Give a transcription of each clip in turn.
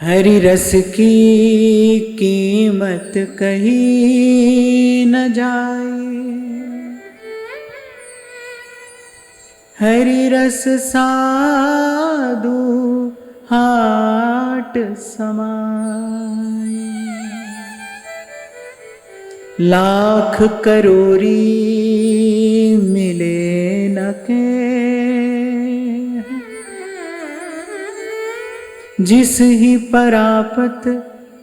हरि रस की कीमत कहीं न जाए, हरि रस साधु हाट समाए। लाख करोरी मिले न के, जिस ही परापत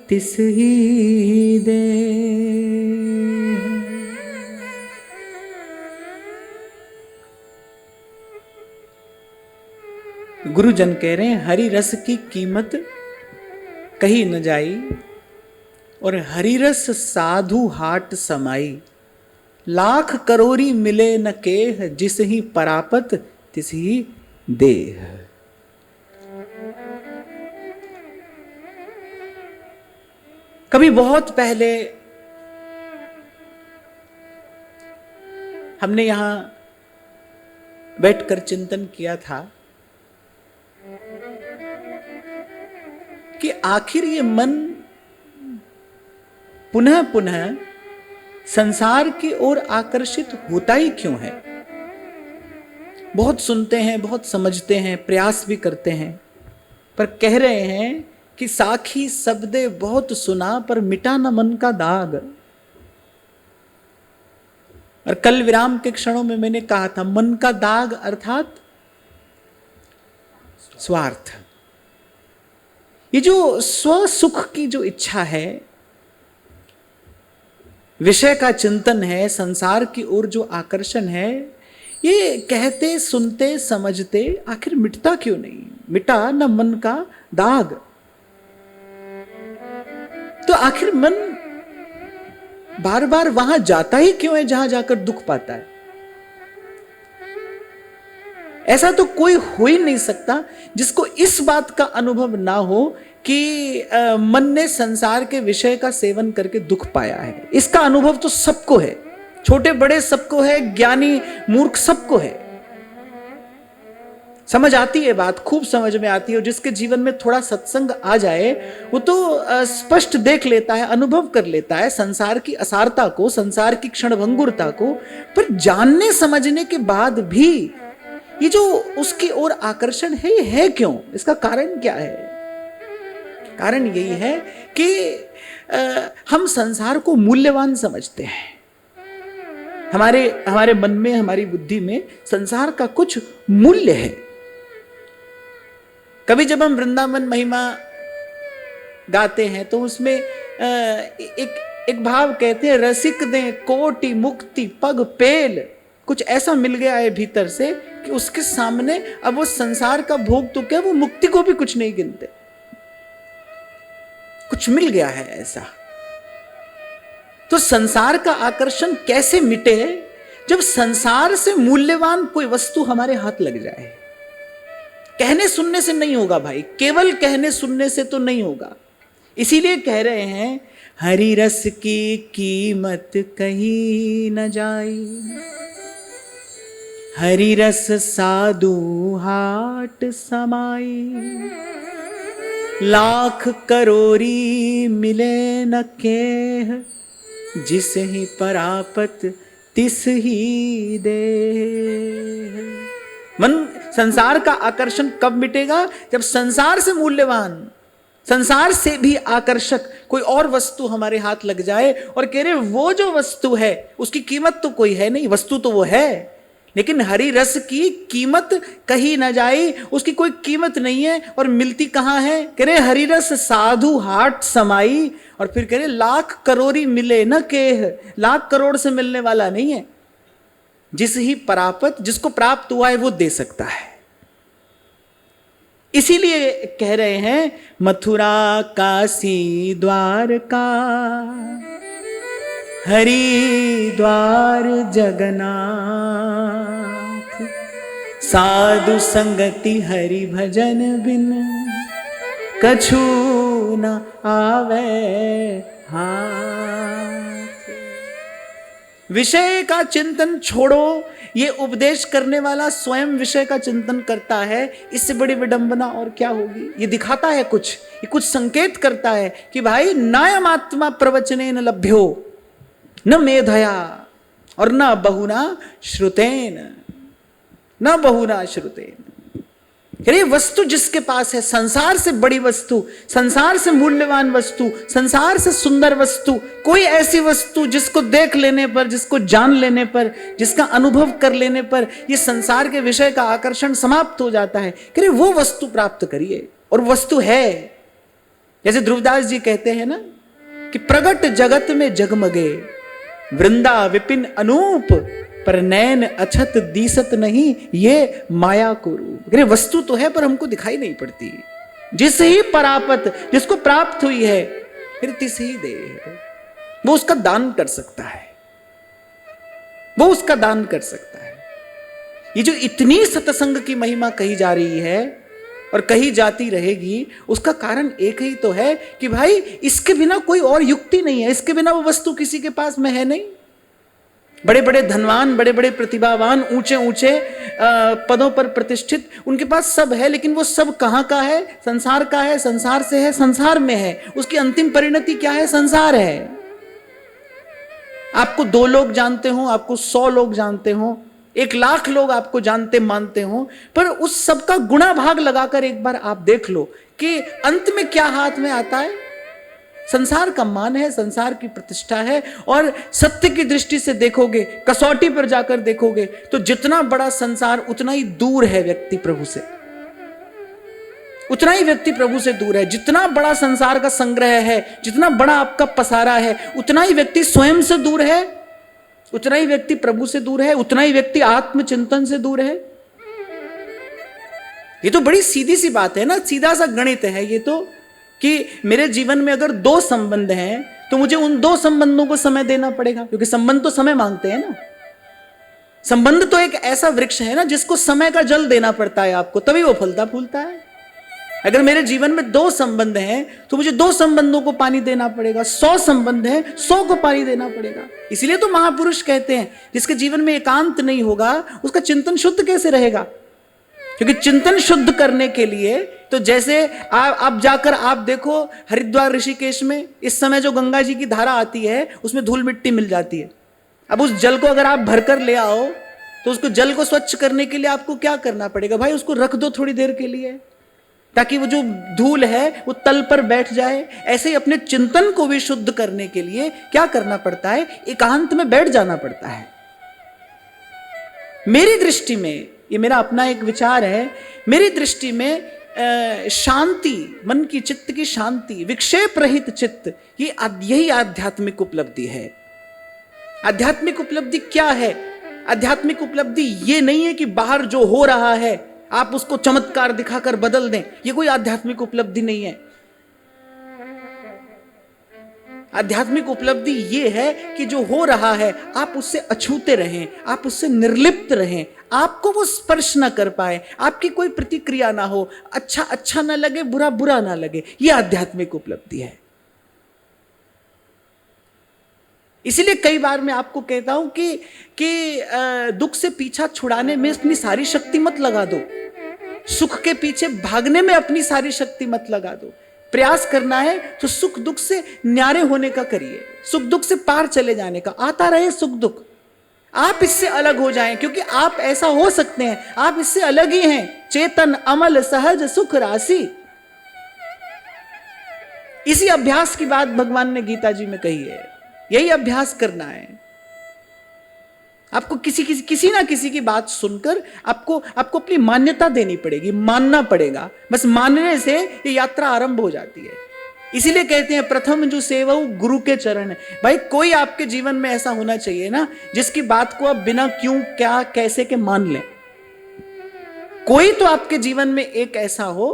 तिस ही दे। गुरुजन कह रहे हैं हरि रस की कीमत कही न जाई, और हरि रस साधु हाट समाई। लाख करोरी मिले न केह, जिस ही परापत तिस ही देह। कभी बहुत पहले हमने यहां बैठकर चिंतन किया था कि आखिर ये मन पुनः पुनः संसार की ओर आकर्षित होता ही क्यों है। बहुत सुनते हैं, बहुत समझते हैं, प्रयास भी करते हैं, पर कह रहे हैं कि साखी शब्दे बहुत सुना, पर मिटा न मन का दाग। और कल विराम के क्षणों में मैंने कहा था, मन का दाग अर्थात स्वार्थ। ये जो स्व सुख की जो इच्छा है, विषय का चिंतन है, संसार की ओर जो आकर्षण है, ये कहते सुनते समझते आखिर मिटता क्यों नहीं। मिटा न मन का दाग, तो आखिर मन बार बार वहां जाता ही क्यों है जहां जाकर दुख पाता है। ऐसा तो कोई हो ही नहीं सकता जिसको इस बात का अनुभव ना हो कि मन ने संसार के विषय का सेवन करके दुख पाया है। इसका अनुभव तो सबको है, छोटे बड़े सबको है, ज्ञानी मूर्ख सबको है। समझ आती है बात, खूब समझ में आती है। और जिसके जीवन में थोड़ा सत्संग आ जाए वो तो स्पष्ट देख लेता है, अनुभव कर लेता है संसार की असारता को, संसार की क्षणभंगुरता को। पर जानने समझने के बाद भी ये जो उसकी ओर आकर्षण है, ये है क्यों? इसका कारण क्या है? कारण यही है कि हम संसार को मूल्यवान समझते हैं। हमारे मन में, हमारी बुद्धि में संसार का कुछ मूल्य है। कभी जब हम वृंदावन महिमा गाते हैं तो उसमें एक भाव कहते हैं, रसिक दे कोटि मुक्ति पग पेल। कुछ ऐसा मिल गया है भीतर से कि उसके सामने अब वो संसार का भोग तो क्या, वो मुक्ति को भी कुछ नहीं गिनते। कुछ मिल गया है ऐसा। तो संसार का आकर्षण कैसे मिटे जब संसार से मूल्यवान कोई वस्तु हमारे हाथ लग जाए। कहने सुनने से नहीं होगा भाई, केवल कहने सुनने से तो नहीं होगा। इसीलिए कह रहे हैं हरि रस की कीमत कहीं न जाई, हरि रस साधु हाट समाई। लाख करोरी मिले न केह, जिस ही परापत तिस ही दे। मन संसार का आकर्षण कब मिटेगा? जब संसार से मूल्यवान, संसार से भी आकर्षक कोई और वस्तु हमारे हाथ लग जाए और कह रहे वो जो वस्तु है उसकी कीमत तो कोई है नहीं, वस्तु तो वो है, लेकिन हरि रस की कीमत कही न जाई, उसकी कोई कीमत नहीं है। और मिलती कहां है? कह रहे हरि रस साधु हाट समाई। और फिर कह रहे लाख करोरी मिले न केह, लाख करोड़ से मिलने वाला नहीं है। जिस ही परापत, जिसको प्राप्त हुआ है वो दे सकता है। इसीलिए कह रहे हैं मथुरा काशी द्वारका, हरिद्वार जगन्नाथ। साधु संगति हरि भजन बिन, कछु न आवे हाथ। विषय का चिंतन छोड़ो, ये उपदेश करने वाला स्वयं विषय का चिंतन करता है, इससे बड़ी विडंबना और क्या होगी। ये दिखाता है कुछ, ये कुछ संकेत करता है कि भाई नायम आत्मा प्रवचनेन लभ्यो न मेधया और न बहुना श्रुतेन, न बहुना श्रुतेन। ये वस्तु जिसके पास है, संसार से बड़ी वस्तु, संसार से मूल्यवान वस्तु, संसार से सुंदर वस्तु, कोई ऐसी वस्तु जिसको देख लेने पर, जिसको जान लेने पर, जिसका अनुभव कर लेने पर ये संसार के विषय का आकर्षण समाप्त हो जाता है, कि वो वस्तु प्राप्त करिए। और वस्तु है, जैसे ध्रुवदास जी कहते हैं ना कि प्रगट जगत में जगमगे वृंदा विपिन अनूप, पर नैन अछत दीसत नहीं ये माया को रूप। वस्तु तो है पर हमको दिखाई नहीं पड़ती। जिस ही परापत जिसको प्राप्त हुई है फिर तिस ही दे, वो उसका दान कर सकता है, वो उसका दान कर सकता है। ये जो इतनी सत्संग की महिमा कही जा रही है और कही जाती रहेगी, उसका कारण एक ही तो है कि भाई इसके बिना कोई और युक्ति नहीं है, इसके बिना वो वस्तु किसी के पास में है नहीं। बड़े बड़े धनवान, बड़े बड़े प्रतिभावान, ऊंचे ऊंचे पदों पर प्रतिष्ठित, उनके पास सब है, लेकिन वो सब कहाँ का है? संसार का है, संसार से है, संसार में है। उसकी अंतिम परिणति क्या है? संसार है। आपको 2 लोग जानते हो, आपको 100 लोग जानते हो, 1,00,000 लोग आपको जानते मानते हो, पर उस सबका गुणा भाग लगाकर एक बार आप देख लो कि अंत में क्या हाथ में आता है। संसार का मान है, संसार की प्रतिष्ठा है। और सत्य की दृष्टि से देखोगे, कसौटी पर जाकर देखोगे तो जितना बड़ा संसार उतना ही दूर है व्यक्ति प्रभु से, उतना ही व्यक्ति प्रभु से दूर है। जितना बड़ा संसार का संग्रह है, जितना बड़ा आपका पसारा है, उतना ही व्यक्ति स्वयं से दूर है, उतना ही व्यक्ति प्रभु से दूर है, उतना ही व्यक्ति आत्मचिंतन से दूर है। ये तो बड़ी सीधी सी बात है ना, सीधा सा गणित है ये तो, कि मेरे जीवन में अगर 2 संबंध हैं तो मुझे उन 2 संबंधों को समय देना पड़ेगा, क्योंकि संबंध तो समय मांगते हैं ना। संबंध तो एक ऐसा वृक्ष है ना जिसको समय का जल देना पड़ता है आपको, तभी वो फलता फूलता है। अगर मेरे जीवन में 2 संबंध हैं तो मुझे 2 संबंधों को पानी देना पड़ेगा। 100 संबंध हैं, 100 को पानी देना पड़ेगा। इसलिए तो महापुरुष कहते हैं जिसके जीवन में एकांत नहीं होगा उसका चिंतन शुद्ध कैसे रहेगा। क्योंकि चिंतन शुद्ध करने के लिए तो जैसे आप जाकर आप देखो हरिद्वार ऋषिकेश में इस समय जो गंगा जी की धारा आती है उसमें धूल मिट्टी मिल जाती है। अब उस जल को अगर आप भरकर ले आओ तो उसको जल को स्वच्छ करने के लिए आपको क्या करना पड़ेगा भाई? उसको रख दो थोड़ी देर के लिए ताकि वो जो धूल है वो तल पर बैठ जाए। ऐसे ही अपने चिंतन को भी शुद्ध करने के लिए क्या करना पड़ता है? एकांत में बैठ जाना पड़ता है। मेरी दृष्टि में, ये मेरा अपना एक विचार है, मेरी दृष्टि में शांति, मन की चित्त की शांति, विक्षेप रहित चित्त, यही आध्यात्मिक उपलब्धि है। आध्यात्मिक उपलब्धि क्या है? आध्यात्मिक उपलब्धि ये नहीं है कि बाहर जो हो रहा है आप उसको चमत्कार दिखाकर बदल दें, ये कोई आध्यात्मिक उपलब्धि नहीं है। आध्यात्मिक उपलब्धि ये है कि जो हो रहा है आप उससे अछूते रहें, आप उससे निर्लिप्त रहें, आपको वो स्पर्श ना कर पाए, आपकी कोई प्रतिक्रिया ना हो, अच्छा अच्छा ना लगे, बुरा बुरा ना लगे, ये आध्यात्मिक उपलब्धि है। इसीलिए कई बार मैं आपको कहता हूं कि दुख से पीछा छुड़ाने में अपनी सारी शक्ति मत लगा दो, सुख के पीछे भागने में अपनी सारी शक्ति मत लगा दो। प्रयास करना है तो सुख दुख से न्यारे होने का करिए, सुख दुख से पार चले जाने का। आता रहे सुख दुख, आप इससे अलग हो जाएं, क्योंकि आप ऐसा हो सकते हैं, आप इससे अलग ही हैं। चेतन अमल सहज सुख राशि, इसी अभ्यास की बात भगवान ने गीता जी में कही है। यही अभ्यास करना है आपको। किसी ना किसी की बात सुनकर आपको अपनी मान्यता देनी पड़ेगी, मानना पड़ेगा। बस मानने से ये यात्रा आरंभ हो जाती है। इसीलिए कहते हैं प्रथम जो सेवऊ गुरु के चरण है। भाई कोई आपके जीवन में ऐसा होना चाहिए ना जिसकी बात को आप बिना क्यों क्या कैसे के मान लें। कोई तो आपके जीवन में एक ऐसा हो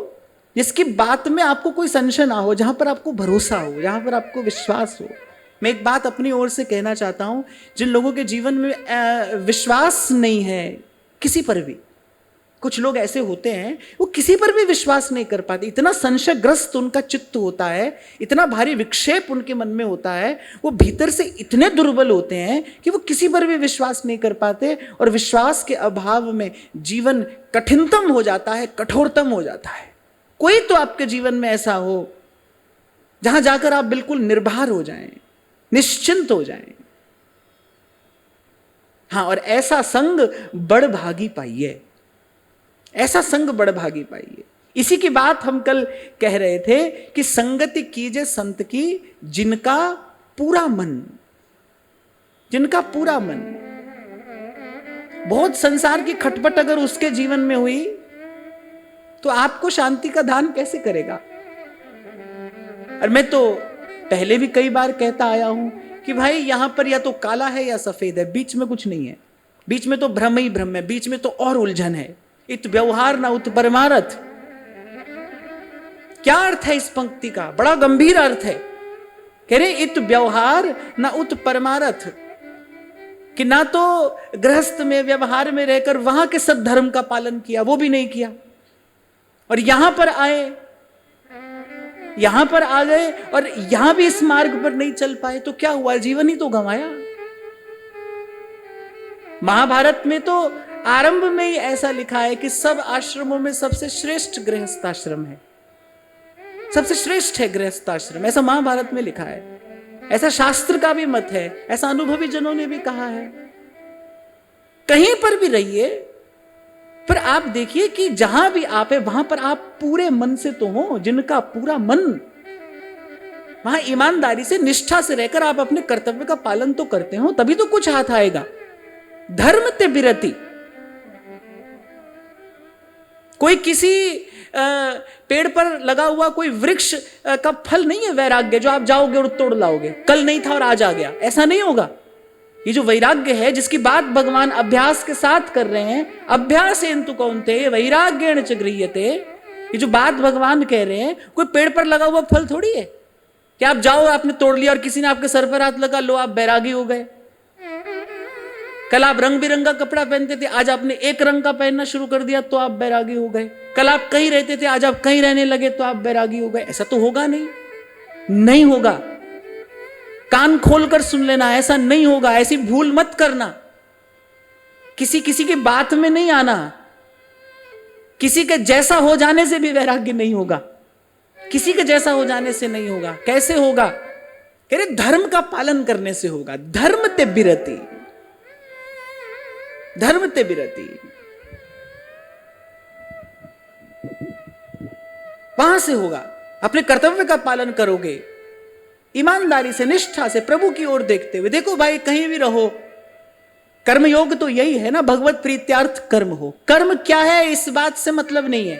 जिसकी बात में आपको कोई संशय ना हो, जहां पर आपको भरोसा हो, जहां पर आपको विश्वास हो। मैं एक बात अपनी ओर से कहना चाहता हूं, जिन लोगों के जीवन में विश्वास नहीं है किसी पर भी, कुछ लोग ऐसे होते हैं वो किसी पर भी विश्वास नहीं कर पाते, इतना संशयग्रस्त उनका चित्त होता है, इतना भारी विक्षेप उनके मन में होता है, वो भीतर से इतने दुर्बल होते हैं कि वो किसी पर भी विश्वास नहीं कर पाते, और विश्वास के अभाव में जीवन कठिनतम हो जाता है, कठोरतम हो जाता है। कोई तो आपके जीवन में ऐसा हो जहां जाकर आप बिल्कुल निर्भर हो जाएं, निश्चिंत हो जाएं। हाँ, और ऐसा संग बड़भागी पाइए, ऐसा संग बड़भागी पाइए। इसी की बात हम कल कह रहे थे कि संगति कीजिए संत की जिनका पूरा मन, जिनका पूरा मन। बहुत संसार की खटपट अगर उसके जीवन में हुई तो आपको शांति का दान कैसे करेगा। और मैं तो पहले भी कई बार कहता आया हूं कि भाई यहां पर या तो काला है या सफेद है, बीच में कुछ नहीं है, बीच में तो भ्रम ही भ्रम है, बीच में तो और उलझन है। इत व्यवहार ना उत परमारथ। क्या अर्थ है इस पंक्ति का? बड़ा गंभीर अर्थ है। कह रहे इत व्यवहार ना उत परमारथ, कि ना तो गृहस्थ में व्यवहार में रहकर वहां के सद्धर्म का पालन किया, वो भी नहीं किया, और यहां पर आए, यहां पर आ गए और यहां भी इस मार्ग पर नहीं चल पाए, तो क्या हुआ? जीवन ही तो गंवाया। महाभारत में तो आरंभ में ही ऐसा लिखा है कि सब आश्रमों में सबसे श्रेष्ठ गृहस्थाश्रम है, सबसे श्रेष्ठ है गृहस्थाश्रम, ऐसा महाभारत में लिखा है, ऐसा शास्त्र का भी मत है, ऐसा अनुभवी जनों ने भी कहा है। कहीं पर भी रहिए, पर आप देखिए कि जहां भी आप है वहां पर आप पूरे मन से तो हो, जिनका पूरा मन, वहां ईमानदारी से निष्ठा से रहकर आप अपने कर्तव्य का पालन तो करते हो, तभी तो कुछ हाथ आएगा। धर्म ते बिरति। कोई किसी पेड़ पर लगा हुआ कोई वृक्ष का फल नहीं है वैराग्य, जो आप जाओगे और तोड़ लाओगे, कल नहीं था और आज आ गया, ऐसा नहीं होगा। ये जो वैराग्य है, जिसकी बात भगवान अभ्यास के साथ कर रहे हैं, अभ्यास हेतु कौन्तेय वैराग्येण च गृह्यते, ये जो बात भगवान कह रहे हैं, कोई पेड़ पर लगा हुआ फल थोड़ी है कि आप जाओ आपने तोड़ लिया और किसी ने आपके सर पर हाथ लगा, लो आप बैरागी हो गए। कल आप रंग बिरंगा कपड़ा पहनते थे, आज आपने एक रंग का पहनना शुरू कर दिया तो आप बैरागी हो गए। कल आप कहीं रहते थे, आज आप कहीं रहने लगे तो आप बैरागी हो गए। ऐसा तो होगा नहीं, नहीं होगा। कान खोलकर सुन लेना, ऐसा नहीं होगा। ऐसी भूल मत करना, किसी की बात में नहीं आना, किसी के जैसा हो जाने से भी वैराग्य नहीं होगा, किसी के जैसा हो जाने से नहीं होगा। कैसे होगा? कह रहे धर्म का पालन करने से होगा। धर्म ते बिरति, धर्म ते बिरति, वहां से होगा। अपने कर्तव्य का पालन करोगे ईमानदारी से, निष्ठा से, प्रभु की ओर देखते हुए। देखो भाई, कहीं भी रहो, कर्मयोग तो यही है ना, भगवत प्रीत्यार्थ कर्म हो। कर्म क्या है इस बात से मतलब नहीं है,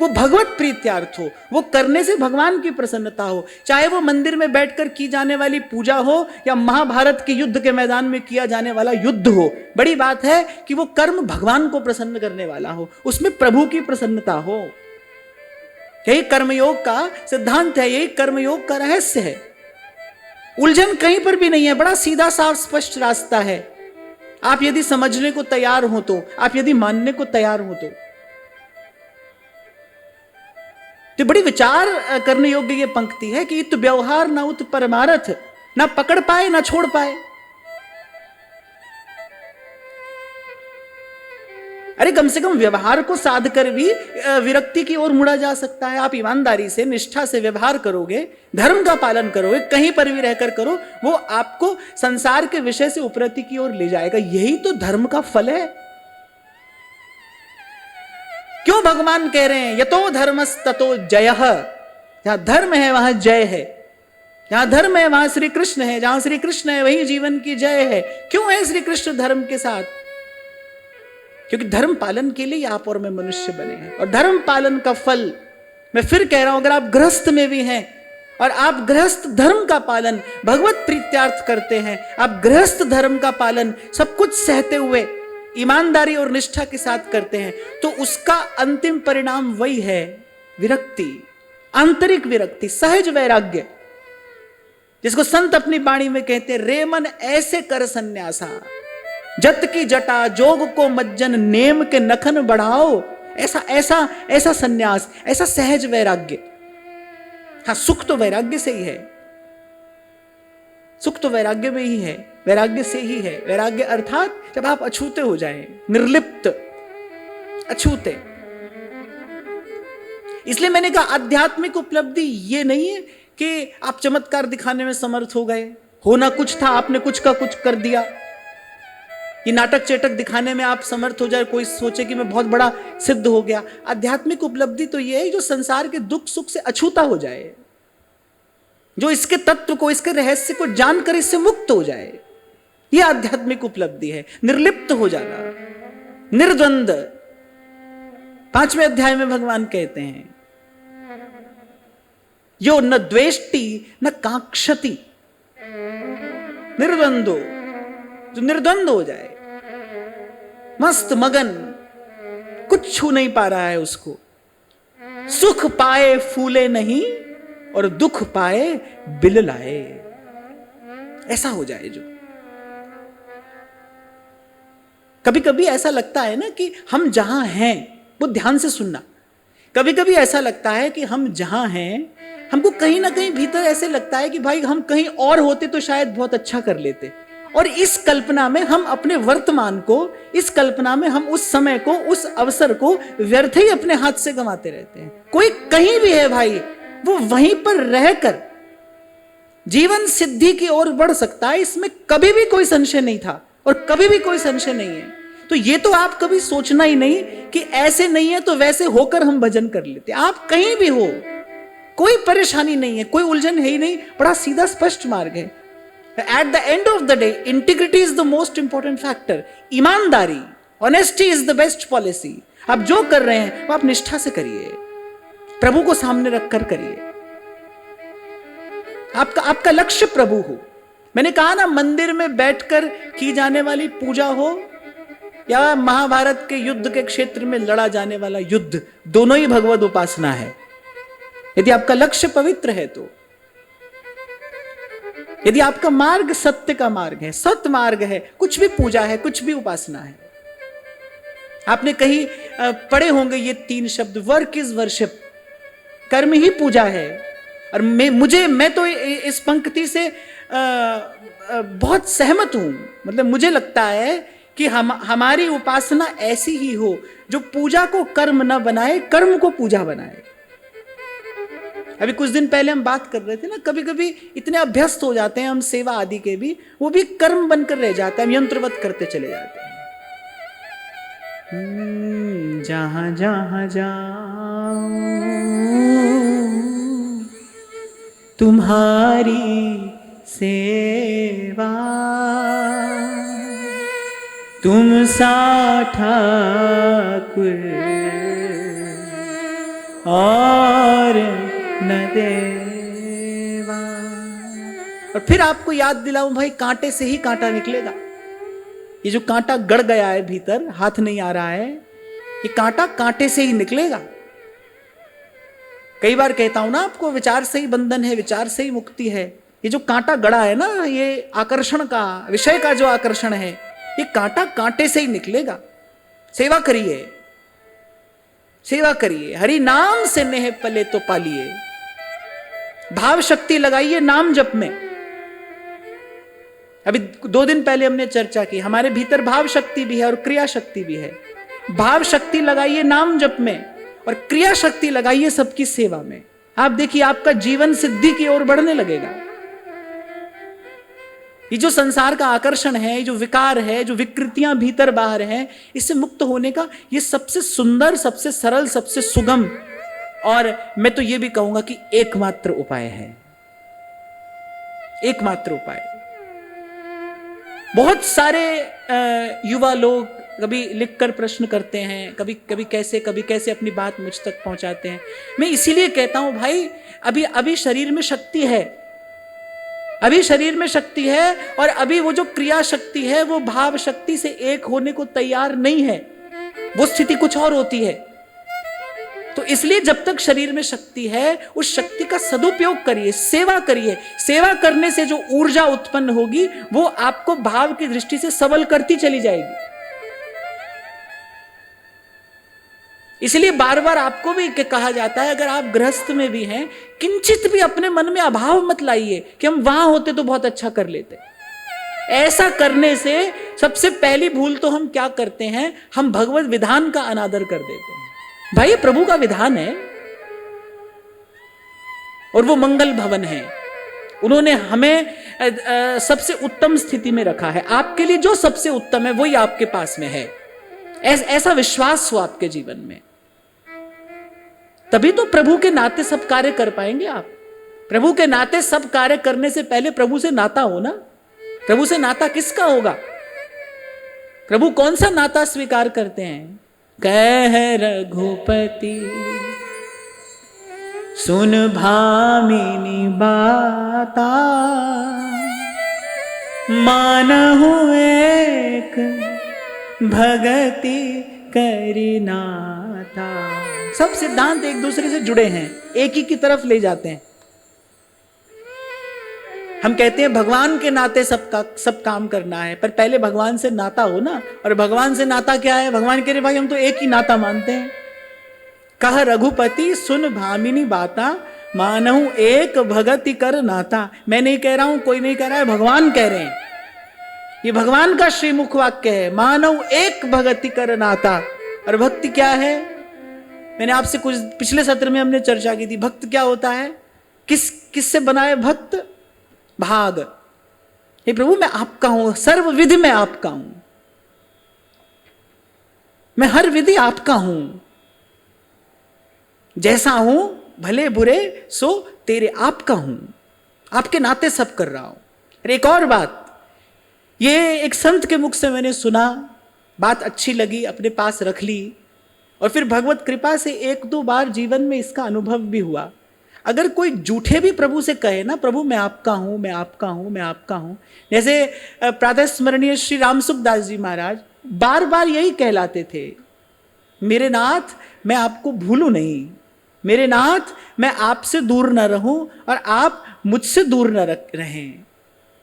वो भगवत प्रीत्यार्थ हो, वो करने से भगवान की प्रसन्नता हो। चाहे वो मंदिर में बैठकर की जाने वाली पूजा हो या महाभारत के युद्ध के मैदान में किया जाने वाला युद्ध हो, बड़ी बात है कि वो कर्म भगवान को प्रसन्न करने वाला हो, उसमें प्रभु की प्रसन्नता हो। यही कर्मयोग का सिद्धांत है, यही कर्मयोग का रहस्य है। उलझन कहीं पर भी नहीं है, बड़ा सीधा साफ स्पष्ट रास्ता है। आप यदि समझने को तैयार हो तो, आप यदि मानने को तैयार हो तो बड़ी विचार करने योग्य ये पंक्ति है कि इत व्यवहार ना उत परमारथ, ना पकड़ पाए ना छोड़ पाए। अरे कम से कम व्यवहार को साध कर भी विरक्ति की ओर मुड़ा जा सकता है। आप ईमानदारी से, निष्ठा से व्यवहार करोगे, धर्म का पालन करोगे, कहीं पर भी रहकर करो, वो आपको संसार के विषय से उपरति की ओर ले जाएगा। यही तो धर्म का फल है। क्यों भगवान कह रहे हैं यतो धर्मस्ततो जयः, जहां धर्म है वहां जय है, जहां धर्म है वहां श्री कृष्ण है, जहां श्री कृष्ण है वही जीवन की जय है। क्यों है श्री कृष्ण धर्म के साथ? क्योंकि धर्म पालन के लिए आप और मैं मनुष्य बने हैं, और धर्म पालन का फल मैं फिर कह रहा हूं, अगर आप गृहस्थ में भी हैं और आप गृहस्थ धर्म का पालन भगवत प्रीत्यार्थ करते हैं, आप गृहस्थ धर्म का पालन सब कुछ सहते हुए ईमानदारी और निष्ठा के साथ करते हैं, तो उसका अंतिम परिणाम वही है विरक्ति, आंतरिक विरक्ति, सहज वैराग्य, जिसको संत अपनी वाणी में कहते हैं, रे मन ऐसे कर संन्यासा, जत की जटा जोग को मज्जन नेम के नखन बढ़ाओ, ऐसा ऐसा ऐसा सन्यास, ऐसा सहज वैराग्य। हाँ, सुख तो वैराग्य से ही है, सुख तो वैराग्य में ही है, वैराग्य से ही है। वैराग्य अर्थात जब आप अछूते हो जाएं, निर्लिप्त, अछूते। इसलिए मैंने कहा आध्यात्मिक उपलब्धि ये नहीं है कि आप चमत्कार दिखाने में समर्थ हो गए, होना कुछ था आपने कुछ का कुछ कर दिया। ये नाटक चेटक दिखाने में आप समर्थ हो जाए, कोई सोचे कि मैं बहुत बड़ा सिद्ध हो गया। आध्यात्मिक उपलब्धि तो ये है जो संसार के दुख सुख से अछूता हो जाए, जो इसके तत्व को, इसके रहस्य को जानकर इससे मुक्त हो जाए। यह आध्यात्मिक उपलब्धि है, निर्लिप्त हो जाना, निर्द्वंद। 5वें अध्याय में भगवान कहते हैं यो न द्वेष्टि न कांक्षति, निर्द्वंदो, जो निर्द्वंद हो जाए, मस्त मगन, कुछ छू नहीं पा रहा है उसको, सुख पाए फूले नहीं और दुख पाए बिल लाए, ऐसा हो जाए। जो कभी कभी ऐसा लगता है ना कि हम जहां हैं, वो ध्यान से सुनना, कभी कभी ऐसा लगता है कि हम जहां हैं, हमको कहीं ना कहीं भीतर ऐसे लगता है कि भाई हम कहीं और होते तो शायद बहुत अच्छा कर लेते, और इस कल्पना में हम अपने वर्तमान को, इस कल्पना में हम उस समय को, उस अवसर को व्यर्थ ही अपने हाथ से गंवाते रहते हैं। कोई कहीं भी है भाई, वो वहीं पर रहकर जीवन सिद्धि की ओर बढ़ सकता है, इसमें कभी भी कोई संशय नहीं था और कभी भी कोई संशय नहीं है। तो ये तो आप कभी सोचना ही नहीं कि ऐसे नहीं है तो वैसे होकर हम भजन कर लेते। आप कहीं भी हो, कोई परेशानी नहीं है, कोई उलझन है ही नहीं, बड़ा सीधा स्पष्ट मार्ग है। At the end of the day integrity is the most important factor. ईमानदारी, honesty is the best policy. आप जो कर रहे हैं वो आप निष्ठा से करिए, प्रभु को सामने रखकर करिए। आपका लक्ष्य प्रभु हो। मैंने कहा ना, मंदिर में बैठकर की जाने वाली पूजा हो या महाभारत के युद्ध के क्षेत्र में लड़ा जाने वाला युद्ध, दोनों ही भगवद उपासना है। यदि आपका लक्ष्य पवित्र है तो, यदि आपका मार्ग सत्य का मार्ग है, सत्य मार्ग है, कुछ भी पूजा है, कुछ भी उपासना है। आपने कहीं पढ़े होंगे ये 3 शब्द, वर्क इज वर्शिप, कर्म ही पूजा है। और मैं तो इस पंक्ति से बहुत सहमत हूं। मतलब मुझे लगता है कि हमारी उपासना ऐसी ही हो जो पूजा को कर्म न बनाए, कर्म को पूजा बनाए। अभी कुछ दिन पहले हम बात कर रहे थे ना, कभी कभी इतने अभ्यस्त हो जाते हैं हम सेवा आदि के भी, वो भी कर्म बनकर रह जाता है, हम यंत्रवत करते चले जाते हैं। जहां जहां जाऊं तुम्हारी सेवा, तुम सा ठाकुर और न देवा। और फिर आपको याद दिलाऊं भाई, कांटे से ही कांटा निकलेगा। ये जो कांटा गड़ गया है भीतर, हाथ नहीं आ रहा है, ये कांटा कांटे से ही निकलेगा। कई बार कहता हूं ना आपको, विचार से ही बंधन है, विचार से ही मुक्ति है। ये जो कांटा गड़ा है ना, ये आकर्षण का, विषय का जो आकर्षण है, ये कांटा कांटे से ही निकलेगा। सेवा करिए, सेवा करिए, हरि नाम से नेह पले तो पालिए। भाव शक्ति लगाइए नाम जप में। अभी 2 दिन पहले हमने चर्चा की, हमारे भीतर भाव शक्ति भी है और क्रिया शक्ति भी है। भाव शक्ति लगाइए नाम जप में और क्रिया शक्ति लगाइए सबकी सेवा में। आप देखिए आपका जीवन सिद्धि की ओर बढ़ने लगेगा। ये जो संसार का आकर्षण है, ये जो विकार है, जो विकृतियां भीतर बाहर हैं, इससे मुक्त होने का ये सबसे सुंदर, सबसे सरल, सबसे सुगम और मैं तो ये भी कहूंगा कि एकमात्र उपाय है। एकमात्र उपाय। बहुत सारे युवा लोग कभी लिखकर प्रश्न करते हैं, कभी कैसे अपनी बात मुझ तक पहुंचाते हैं। मैं इसीलिए कहता हूं भाई, अभी शरीर में शक्ति है, अभी शरीर में शक्ति है, और अभी वो जो क्रिया शक्ति है वो भाव शक्ति से एक होने को तैयार नहीं है। वो स्थिति कुछ और होती है। तो इसलिए जब तक शरीर में शक्ति है, उस शक्ति का सदुपयोग करिए, सेवा करिए। सेवा करने से जो ऊर्जा उत्पन्न होगी वो आपको भाव की दृष्टि से सबल करती चली जाएगी। इसलिए बार बार आपको भी कहा जाता है, अगर आप गृहस्थ में भी हैं, किंचित भी अपने मन में अभाव मत लाइए कि हम वहां होते तो बहुत अच्छा कर लेते। ऐसा करने से सबसे पहली भूल तो हम क्या करते हैं, हम भगवत विधान का अनादर कर देते हैं। भाई प्रभु का विधान है और वो मंगल भवन है, उन्होंने हमें सबसे उत्तम स्थिति में रखा है। आपके लिए जो सबसे उत्तम है वही आपके पास में है, ऐसा विश्वास हो आपके जीवन में, तभी तो प्रभु के नाते सब कार्य कर पाएंगे आप। प्रभु के नाते सब कार्य करने से पहले प्रभु से नाता हो ना। प्रभु से नाता किसका होगा? प्रभु कौन सा नाता स्वीकार करते हैं? कह रघुपति सुन भामिनी बाता, मानहु एक भगति करी नाता। सब सिद्धांत एक दूसरे से जुड़े हैं, एक ही की तरफ ले जाते हैं। हम कहते हैं भगवान के नाते सब काम करना है, पर पहले भगवान से नाता हो ना। और भगवान से नाता क्या है? भगवान कह रहे भाई हम तो एक ही नाता मानते हैं। कह रघुपति सुन भामिनी बाता, मानहु एक भगति कर नाता। मैं नहीं कह रहा हूं, कोई नहीं कह रहा है, भगवान कह रहे हैं। ये भगवान का श्रीमुख वाक्य है, मानव एक भगति कर नाता। और भक्ति क्या है? मैंने आपसे कुछ पिछले सत्र में हमने चर्चा की थी। भक्त क्या होता है? किससे बना है भक्त? भाग। हे प्रभु मैं आपका हूं, सर्व विधि में आपका हूं, मैं हर विधि आपका हूं, जैसा हूं भले बुरे सो तेरे आपका हूं, आपके नाते सब कर रहा हूं। और एक और बात, ये एक संत के मुख से मैंने सुना, बात अच्छी लगी, अपने पास रख ली, और फिर भगवत कृपा से एक दो बार जीवन में इसका अनुभव भी हुआ। अगर कोई झूठे भी प्रभु से कहे ना, प्रभु मैं आपका हूं, मैं आपका हूं, मैं आपका हूं, जैसे प्रातः स्मरणीय श्री रामसुखदास जी महाराज बार बार यही कहलाते थे, मेरे नाथ मैं आपको भूलूं नहीं, मेरे नाथ मैं आपसे दूर न रहूं और आप मुझसे दूर न रहें,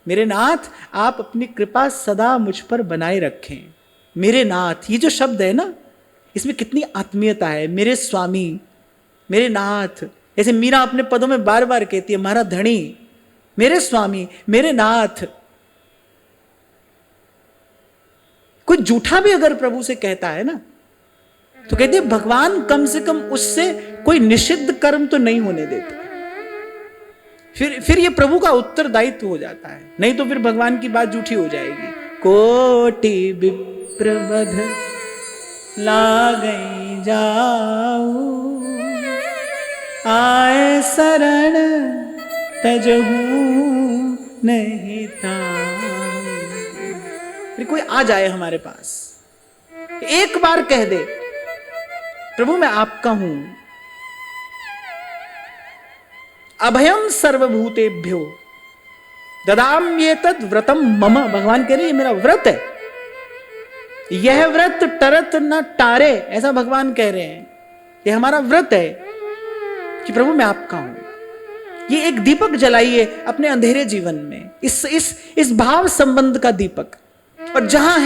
मेरे नाथ आप अपनी कृपा सदा मुझ पर बनाए रखें। मेरे नाथ, ये जो शब्द है ना, इसमें कितनी आत्मीयता है। मेरे स्वामी, मेरे नाथ, जैसे मीरा अपने पदों में बार बार कहती है, हमारा धनी, मेरे स्वामी, मेरे नाथ। कोई झूठा भी अगर प्रभु से कहता है ना, तो कहते हैं भगवान कम से कम उससे कोई निषिद्ध कर्म तो नहीं होने देते। फिर ये प्रभु का उत्तरदायित्व हो जाता है, नहीं तो फिर भगवान की बात झूठी हो जाएगी। कोटि विप्रबध लागई जाऊ, आए शरण तजहू नहीं ताऊ। फिर कोई आ जाए हमारे पास, एक बार कह दे प्रभु मैं आपका हूं, अभयम सर्वभूतेभ्यो ददाम्येतद् व्रतम मम। भगवान कह रहे ये मेरा व्रत है, यह व्रत टरत न टारे, ऐसा भगवान कह रहे हैं। यह हमारा व्रत है कि प्रभु मैं आपका हूं। ये एक दीपक जलाइए अपने अंधेरे जीवन में, इस भाव संबंध का दीपक। और जहां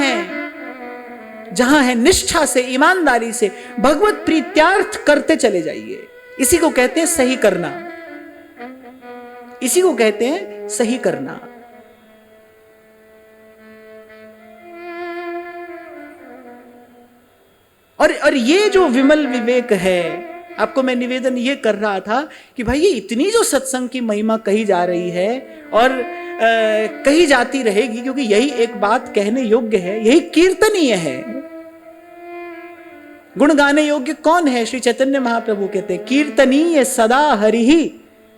है निष्ठा से, ईमानदारी से भगवत प्रीत्यार्थ करते चले जाइए। इसी को कहते हैं सही करना, इसी को कहते हैं सही करना। और ये जो विमल विवेक है, आपको मैं निवेदन ये कर रहा था कि भाई ये इतनी जो सत्संग की महिमा कही जा रही है और कही जाती रहेगी, क्योंकि यही एक बात कहने योग्य है, यही कीर्तनीय है। गुण गाने योग्य कौन है? श्री चैतन्य महाप्रभु कहते हैं कीर्तनीय सदा हरि ही।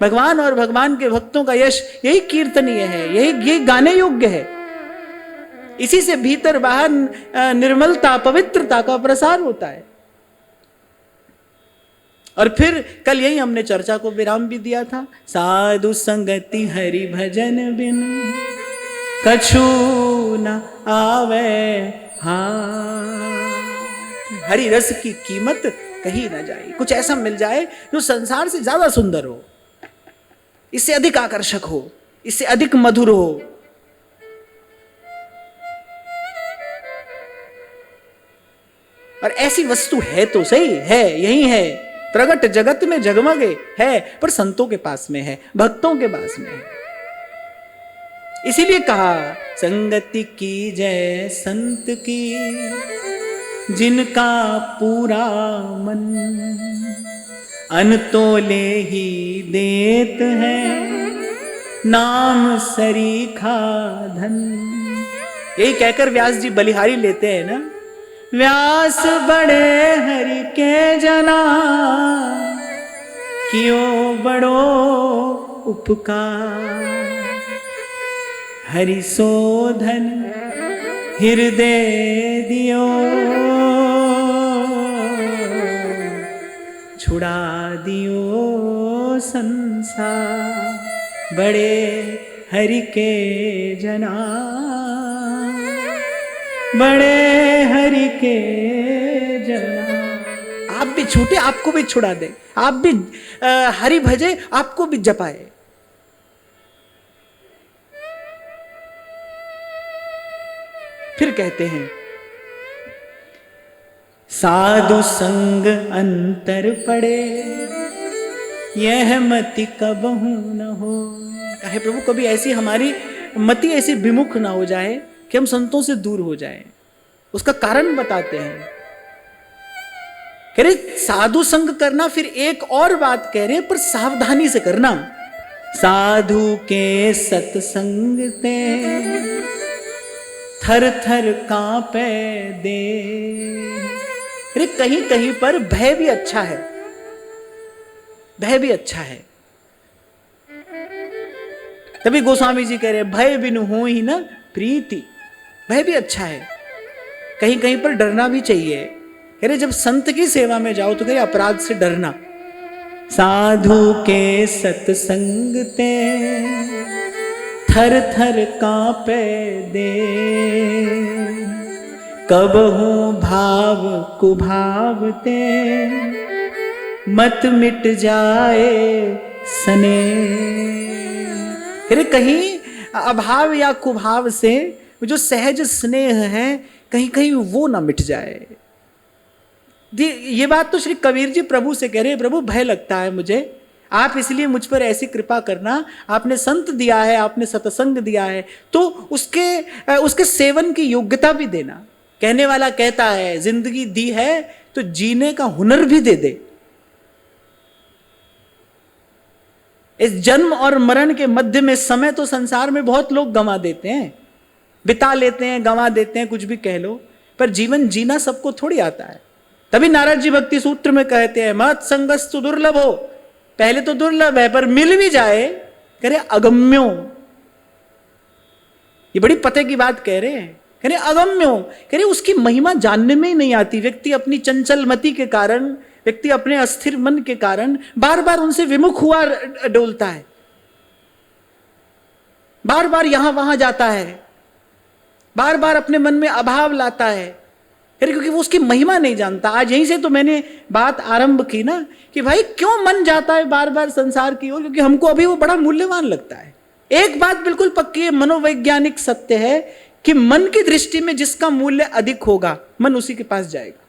भगवान और भगवान के भक्तों का यश यही कीर्तनीय है, यही गाने योग्य है। इसी से भीतर बाहर निर्मलता, पवित्रता का प्रसार होता है। और फिर कल यही हमने चर्चा को विराम भी दिया था, साधु संगति हरि भजन बिन कछु न आवे हाथ। हरि रस की कीमत कहीं ना जाए। कुछ ऐसा मिल जाए जो संसार से ज्यादा सुंदर हो, इससे अधिक आकर्षक हो, इससे अधिक मधुर हो। और ऐसी वस्तु है तो सही, है यही है, प्रगट जगत में जगमगे है, पर संतों के पास में है, भक्तों के पास में है। इसीलिए कहा संगति की जय संत की, जिनका पूरा मन अनतोले ही देत है, नाम सरीखा धन। यही कहकर व्यास जी बलिहारी लेते हैं ना, व्यास बड़े हरि के जना, कियो बड़ो उपकार, हरि शोधन हृदय दियो, छुड़ा दियो संसार, बड़े हरि के जना, बड़े हरि के जना। आप भी छूटे, आपको भी छुड़ा दे, आप भी हरि भजे, आपको भी जपाए। फिर कहते हैं साधु संग अंतर पड़े, यह मति कबहू न हो। कहे प्रभु कभी ऐसी हमारी मति ऐसी विमुख ना हो जाए कि हम संतों से दूर हो जाएं। उसका कारण बताते हैं, कह रहे साधु संग करना, फिर एक और बात कह रहे पर सावधानी से करना। साधु के सत्संग ते थर थर कांपे दे। अरे कहीं कहीं पर भय भी अच्छा है, भय भी अच्छा है। तभी गोस्वामी जी कह रहे भय बिनु हो ही ना प्रीति। भय भी अच्छा है, कहीं कहीं पर डरना भी चाहिए। कह रहे जब संत की सेवा में जाओ तो कह रहे अपराध से डरना। साधु के सत्संग ते थर थर कांपे दे, कबहू भाव कुभाव ते मत मिट जाए सने। फिर कहीं अभाव या कुभाव से जो सहज स्नेह है कहीं कहीं वो ना मिट जाए। ये बात तो श्री कबीर जी प्रभु से कह रहे हैं, प्रभु भय लगता है मुझे, आप इसलिए मुझ पर ऐसी कृपा करना। आपने संत दिया है, आपने सत्संग दिया है, तो उसके सेवन की योग्यता भी देना। कहने वाला कहता है जिंदगी दी है तो जीने का हुनर भी दे दे। इस जन्म और मरण के मध्य में समय तो संसार में बहुत लोग गंवा देते हैं, बिता लेते हैं, गंवा देते हैं, कुछ भी कह लो, पर जीवन जीना सबको थोड़ी आता है। तभी नारद जी भक्ति सूत्र में कहते हैं मत संगस्तु दुर्लभ हो। पहले तो दुर्लभ है, पर मिल भी जाए करे अगम्यो। ये बड़ी पते की बात कह रहे हैं, कह रहे अगम्यो, कह रहे उसकी महिमा जानने में ही नहीं आती। व्यक्ति अपनी चंचल मति के कारण, व्यक्ति अपने अस्थिर मन के कारण बार बार उनसे विमुख हुआ डोलता है, बार बार यहां वहां जाता है, बार बार अपने मन में अभाव लाता है, क्योंकि वो उसकी महिमा नहीं जानता। आज यहीं से तो मैंने बात आरंभ की ना कि भाई क्यों मन जाता है बार बार संसार की ओर, क्योंकि हमको अभी वो बड़ा मूल्यवान लगता है। एक बात बिल्कुल पक्की है, मनोवैज्ञानिक सत्य है कि मन की दृष्टि में जिसका मूल्य अधिक होगा मन उसी के पास जाएगा।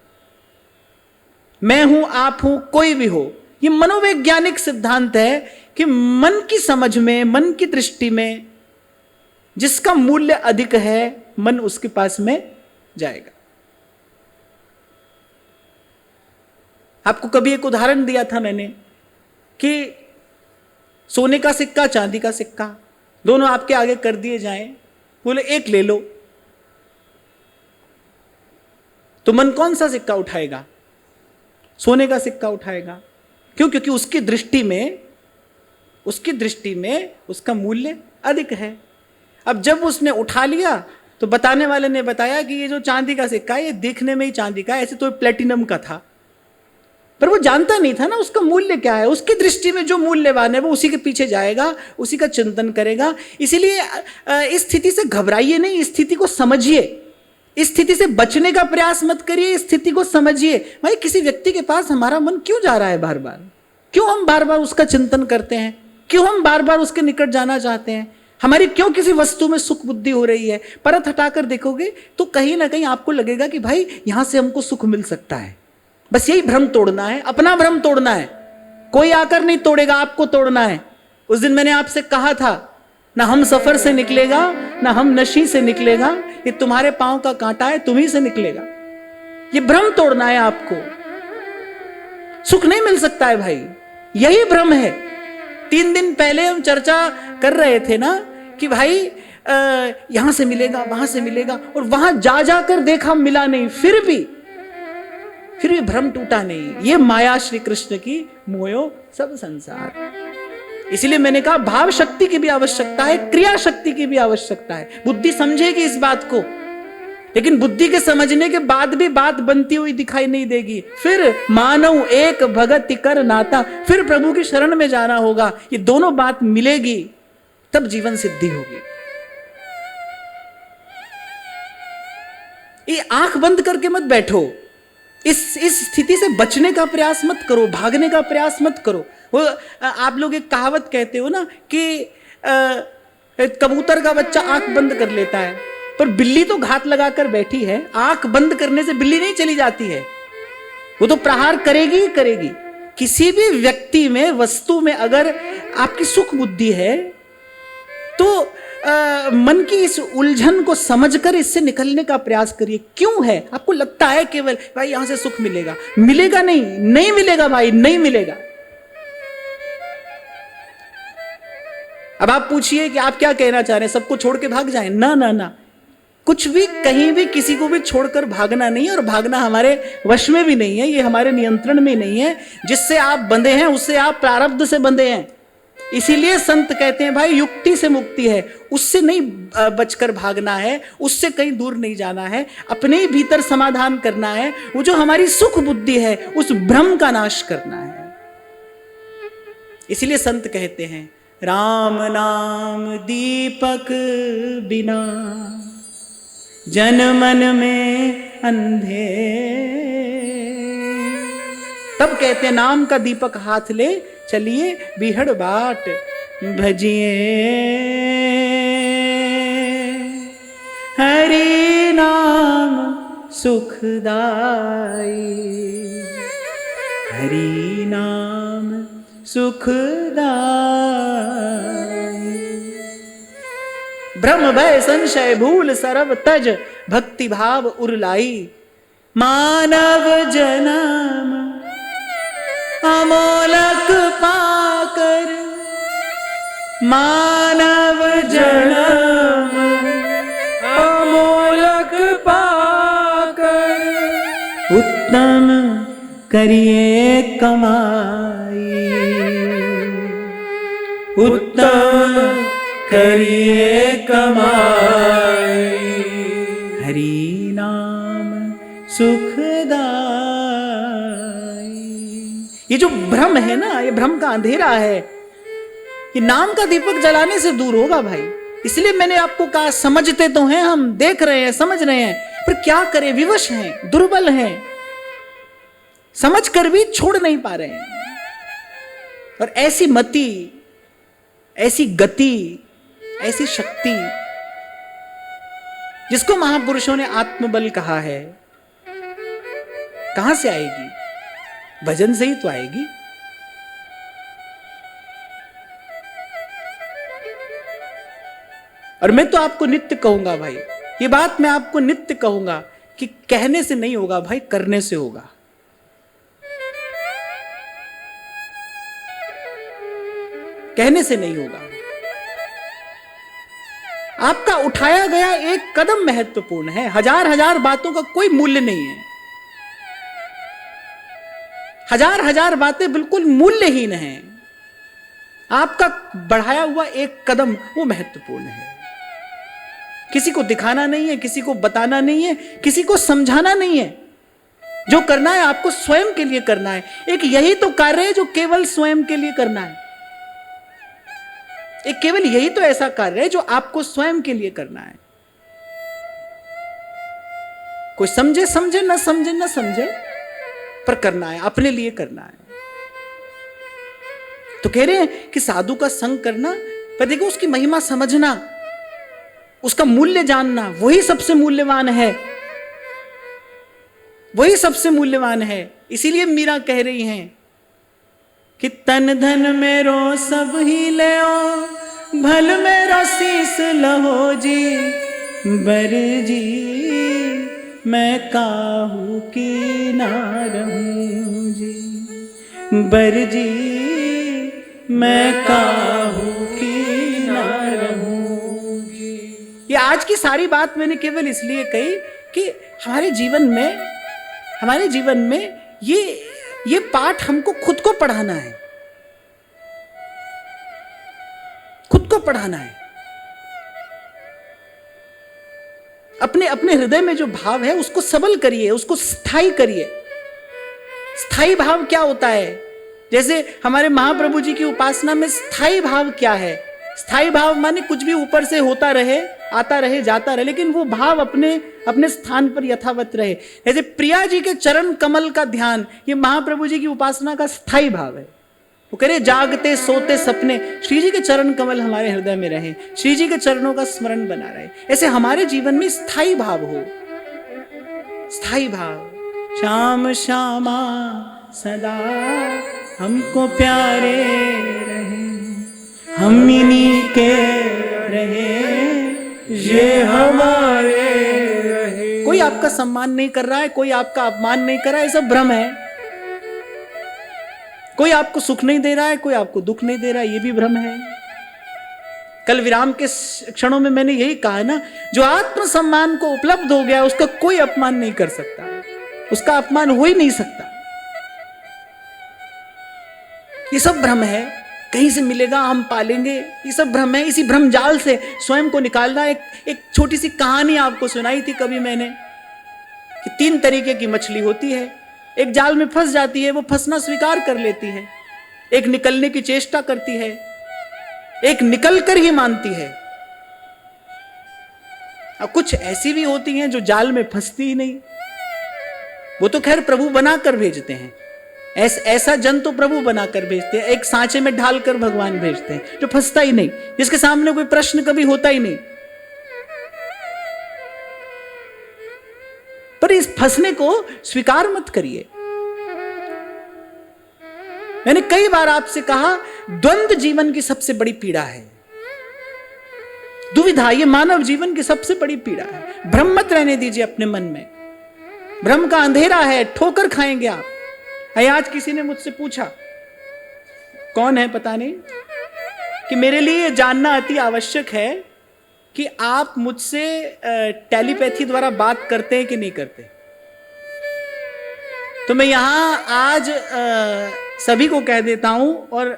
मैं हूं, आप हूं, कोई भी हो, ये मनोवैज्ञानिक सिद्धांत है कि मन की समझ में, मन की दृष्टि में जिसका मूल्य अधिक है मन उसके पास में जाएगा। आपको कभी एक उदाहरण दिया था मैंने कि सोने का सिक्का, चांदी का सिक्का, दोनों आपके आगे कर दिए जाएं, बोले एक ले लो, तो मन कौन सा सिक्का उठाएगा? सोने का सिक्का उठाएगा। क्यों? क्योंकि उसकी दृष्टि में उसका मूल्य अधिक है। अब जब उसने उठा लिया तो बताने वाले ने बताया कि ये जो चांदी का सिक्का है ये देखने में ही चांदी का है, ऐसे तो प्लेटिनम का था, पर वो जानता नहीं था ना उसका मूल्य क्या है। उसकी दृष्टि में जो मूल्यवान है वो उसी के पीछे जाएगा, उसी का चिंतन करेगा। इसीलिए इस स्थिति से घबराइए नहीं, इस स्थिति को समझिए, इस स्थिति से बचने का प्रयास मत करिए, इस स्थिति को समझिए। भाई किसी व्यक्ति के पास हमारा मन क्यों जा रहा है बार बार? क्यों हम बार बार उसका चिंतन करते हैं? क्यों हम बार बार उसके निकट जाना चाहते हैं? हमारी क्यों किसी वस्तु में सुख बुद्धि हो रही है? परत हटाकर देखोगे तो कहीं ना कहीं आपको लगेगा कि भाई यहां से हमको सुख मिल सकता है। बस यही भ्रम तोड़ना है, अपना भ्रम तोड़ना है। कोई आकर नहीं तोड़ेगा, आपको तोड़ना है। उस दिन मैंने आपसे कहा था, ना हम सफर से निकलेगा, ना हम नशी से निकलेगा, ये तुम्हारे पांव का कांटा है, तुम्ही से निकलेगा। ये भ्रम तोड़ना है आपको। सुख नहीं मिल सकता है भाई, यही भ्रम है। 3 दिन पहले हम चर्चा कर रहे थे ना कि भाई यहां से मिलेगा, वहां से मिलेगा, और वहां जा जाकर देखा मिला नहीं, फिर भी भ्रम टूटा नहीं। ये माया श्री कृष्ण की मोयो सब संसार। इसलिए मैंने कहा भाव शक्ति की भी आवश्यकता है, क्रिया शक्ति की भी आवश्यकता है। बुद्धि समझेगी इस बात को, लेकिन बुद्धि के समझने के बाद भी बात बनती हुई दिखाई नहीं देगी। फिर मानव एक भगत कर नाता, फिर प्रभु की शरण में जाना होगा। ये दोनों बात मिलेगी तब जीवन सिद्धि होगी। ये आंख बंद करके मत बैठो, इस स्थिति से बचने का प्रयास मत करो, भागने का प्रयास मत करो। वो आप लोग एक कहावत कहते हो ना कि कबूतर का बच्चा आंख बंद कर लेता है, पर बिल्ली तो घात लगाकर बैठी है। आंख बंद करने से बिल्ली नहीं चली जाती है, वो तो प्रहार करेगी ही करेगी। किसी भी व्यक्ति में, वस्तु में अगर आपकी सुख बुद्धि है तो मन की इस उलझन को समझकर इससे निकलने का प्रयास करिए। क्यों है? आपको लगता है केवल भाई यहां से सुख मिलेगा, मिलेगा नहीं, नहीं मिलेगा भाई, नहीं मिलेगा। अब आप पूछिए कि आप क्या कहना चाह रहे हैं, सबको छोड़ के भाग जाएं? ना ना ना, कुछ भी कहीं भी किसी को भी छोड़कर भागना नहीं है, और भागना हमारे वश में भी नहीं है, ये हमारे नियंत्रण में नहीं है। जिससे आप बंधे हैं उससे आप प्रारब्ध से बंधे हैं। इसीलिए संत कहते हैं भाई युक्ति से मुक्ति है, उससे नहीं बचकर भागना है, उससे कहीं दूर नहीं जाना है, अपने ही भीतर समाधान करना है। वो जो हमारी सुख बुद्धि है उस भ्रम का नाश करना है। इसीलिए संत कहते हैं राम नाम दीपक बिना जन मन में अंधे। तब कहते हैं नाम का दीपक हाथ ले चलिए बिहड़ बाट भजिए। हरि नाम सुखदाई, हरि नाम सुखदाई। भ्रम भय संशय भूल सरब तज, भक्ति भाव उरलाई। मानव जन्म अमोलक पाकर, मानव जन्म अमोलक पाकर, उत्तम करिए कमाई, उत्तम करिए कमाई। हरि नाम सुखदाई। ये जो भ्रम है ना, ये भ्रम का अंधेरा है, ये नाम का दीपक जलाने से दूर होगा भाई। इसलिए मैंने आपको कहा समझते तो हैं हम, देख रहे हैं, समझ रहे हैं, पर क्या करें, विवश हैं, दुर्बल हैं, समझ कर भी छोड़ नहीं पा रहे हैं। और ऐसी मति, ऐसी गति, ऐसी शक्ति जिसको महापुरुषों ने आत्मबल कहा है, कहां से आएगी? भजन से ही तो आएगी। और मैं तो आपको नित्य कहूंगा भाई, ये बात मैं आपको नित्य कहूंगा कि कहने से नहीं होगा भाई, करने से होगा। कहने से नहीं होगा। आपका उठाया गया एक कदम महत्वपूर्ण है, हजार हजार बातों का कोई मूल्य नहीं है। हजार हजार बातें बिल्कुल मूल्यहीन हैं। आपका बढ़ाया हुआ एक कदम वो महत्वपूर्ण है। किसी को दिखाना नहीं है, किसी को बताना नहीं है, किसी को समझाना नहीं है। जो करना है आपको स्वयं के लिए करना है। एक यही तो कार्य है जो केवल स्वयं के लिए करना है। एक केवल यही तो ऐसा कार्य है जो आपको स्वयं के लिए करना है। कोई समझे समझे, ना समझे ना समझे, पर करना है, अपने लिए करना है। तो कह रहे हैं कि साधु का संग करना पर देखो उसकी महिमा समझना, उसका मूल्य जानना, वही सबसे मूल्यवान है, वही सबसे मूल्यवान है। इसीलिए मीरा कह रही हैं कि तन धन मेरो सब ही ले भल मेरो शीस लहो जी, बर जी मैं काहू की ना रहूं जी, बर जी मैं काहू की ना रहूं जी। ये आज की सारी बात मैंने केवल इसलिए कही कि हमारे जीवन में ये पाठ हमको खुद को पढ़ाना है, खुद को पढ़ाना है। अपने हृदय में जो भाव है उसको सबल करिए, उसको स्थायी करिए। स्थायी भाव क्या होता है? जैसे हमारे महाप्रभु जी की उपासना में स्थायी भाव क्या है? स्थायी भाव माने कुछ भी ऊपर से होता रहे, आता रहे, जाता रहे, लेकिन वो भाव अपने स्थान पर यथावत रहे। जैसे प्रिया जी के चरण कमल का ध्यान, ये महाप्रभु जी की उपासना का स्थायी भाव है। वो कह रहे जागते सोते सपने श्री जी के चरण कमल हमारे हृदय में रहे, श्री जी के चरणों का स्मरण बना रहे। ऐसे हमारे जीवन में स्थायी भाव हो, स्थायी भाव। श्याम श्यामा सदा हमको प्यारे रहे, हम इन्हीं के रहे ये हमारे रहे। कोई आपका सम्मान नहीं कर रहा है, कोई आपका अपमान नहीं कर रहा है, ये सब भ्रम है। कोई आपको सुख नहीं दे रहा है, कोई आपको दुख नहीं दे रहा है, ये भी भ्रम है। कल विराम के क्षणों में मैंने यही कहा ना, जो आत्म सम्मान को उपलब्ध हो गया उसका कोई अपमान नहीं कर सकता, उसका अपमान हो ही नहीं सकता। ये सब भ्रम है, कहीं से मिलेगा हम पालेंगे, ये सब भ्रम है। इसी भ्रम जाल से स्वयं को निकालना। एक छोटी सी कहानी आपको सुनाई थी कभी मैंने कि 3 तरीके की मछली होती है। एक जाल में फंस जाती है, वो फंसना स्वीकार कर लेती है, एक निकलने की चेष्टा करती है, एक निकल कर ही मानती है। अब कुछ ऐसी भी होती हैं जो जाल में फंसती ही नहीं, वो तो खैर प्रभु बनाकर भेजते हैं। ऐसा जन तो प्रभु बनाकर भेजते हैं, एक सांचे में ढालकर भगवान भेजते हैं जो फंसता ही नहीं, जिसके सामने कोई प्रश्न कभी होता ही नहीं। पर इस फंसने को स्वीकार मत करिए। मैंने कई बार आपसे कहा, द्वंद्व जीवन की सबसे बड़ी पीड़ा है। दुविधा ये मानव जीवन की सबसे बड़ी पीड़ा है। भ्रम मत रहने दीजिए अपने मन में, भ्रम का अंधेरा है, ठोकर खाएंगे आप। आज किसी ने मुझसे पूछा, कौन है पता नहीं, कि मेरे लिए ये जानना अति आवश्यक है कि आप मुझसे टेलीपैथी द्वारा बात करते हैं कि नहीं करते। तो मैं यहां आज सभी को कह देता हूं और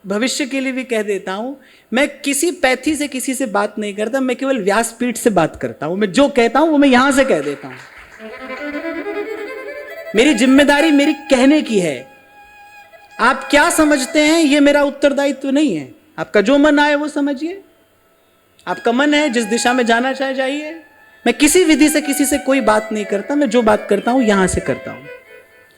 भविष्य के लिए भी कह देता हूं, मैं किसी पैथी से किसी से बात नहीं करता, मैं केवल व्यासपीठ से बात करता हूं। मैं जो कहता हूं वो मैं यहां से कह देता हूं। मेरी जिम्मेदारी मेरी कहने की है। आप क्या समझते हैं ये मेरा उत्तरदायित्व नहीं है। आपका जो मन आए वो समझिए, आपका मन है जिस दिशा में जाना चाहे जाइए। मैं किसी विधि से किसी से कोई बात नहीं करता, मैं जो बात करता हूं यहां से करता हूं।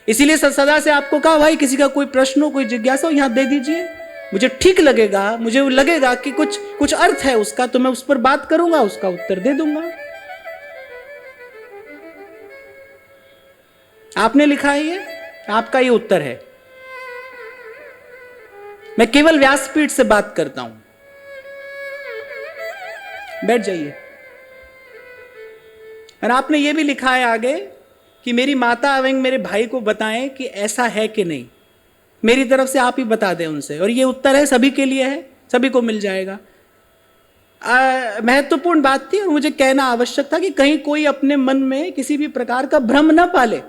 इसीलिए सदा से आपको कहा, भाई किसी का कोई प्रश्न हो, कोई जिज्ञासा हो, यहां दे दीजिए। मुझे ठीक लगेगा, मुझे लगेगा कि कुछ अर्थ है उसका, तो मैं उस पर बात करूंगा, उसका उत्तर दे दूंगा। आपने लिखा है, ये आपका ये उत्तर है। मैं केवल व्यासपीठ से बात करता हूं। बैठ जाइए। और आपने ये भी लिखा है आगे कि मेरी माता एवं मेरे भाई को बताएं कि ऐसा है कि नहीं। मेरी तरफ से आप ही बता दें उनसे। और ये उत्तर है, सभी के लिए है, सभी को मिल जाएगा। महत्वपूर्ण बात थी और मुझे कहना आवश्यक था कि कहीं कोई अपने मन में किसी भी प्रकार का भ्रम न पाले।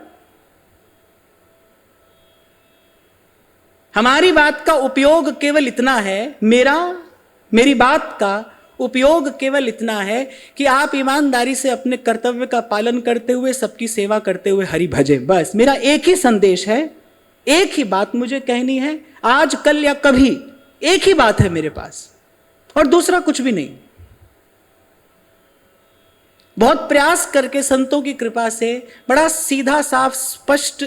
हमारी बात का उपयोग केवल इतना है, मेरी बात का उपयोग केवल इतना है कि आप ईमानदारी से अपने कर्तव्य का पालन करते हुए, सबकी सेवा करते हुए हरि भजे। बस मेरा एक ही संदेश है, एक ही बात मुझे कहनी है, आज कल या कभी, एक ही बात है मेरे पास और दूसरा कुछ भी नहीं। बहुत प्रयास करके संतों की कृपा से बड़ा सीधा साफ स्पष्ट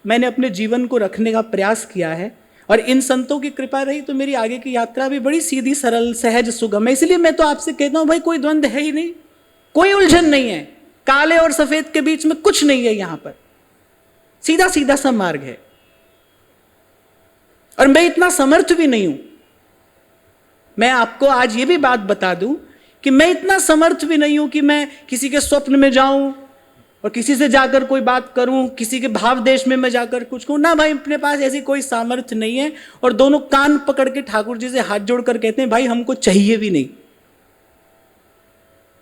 मैंने अपने जीवन को रखने का प्रयास किया है और इन संतों की कृपा रही तो मेरी आगे की यात्रा भी बड़ी सीधी सरल सहज सुगम है। इसलिए मैं तो आपसे कहता हूं भाई कोई द्वंद्व है ही नहीं, कोई उलझन नहीं है, काले और सफेद के बीच में कुछ नहीं है, यहां पर सीधा सीधा सा मार्ग है। और मैं इतना समर्थ भी नहीं हूं, मैं आपको आज ये भी बात बता दूं कि मैं इतना समर्थ भी नहीं हूं कि मैं किसी के स्वप्न में जाऊं और किसी से जाकर कोई बात करूं, किसी के भाव देश में मैं जाकर कुछ कहूं ना। भाई अपने पास ऐसी कोई सामर्थ्य नहीं है। और दोनों कान पकड़ के ठाकुर जी से हाथ जोड़कर कहते हैं भाई हमको चाहिए भी नहीं,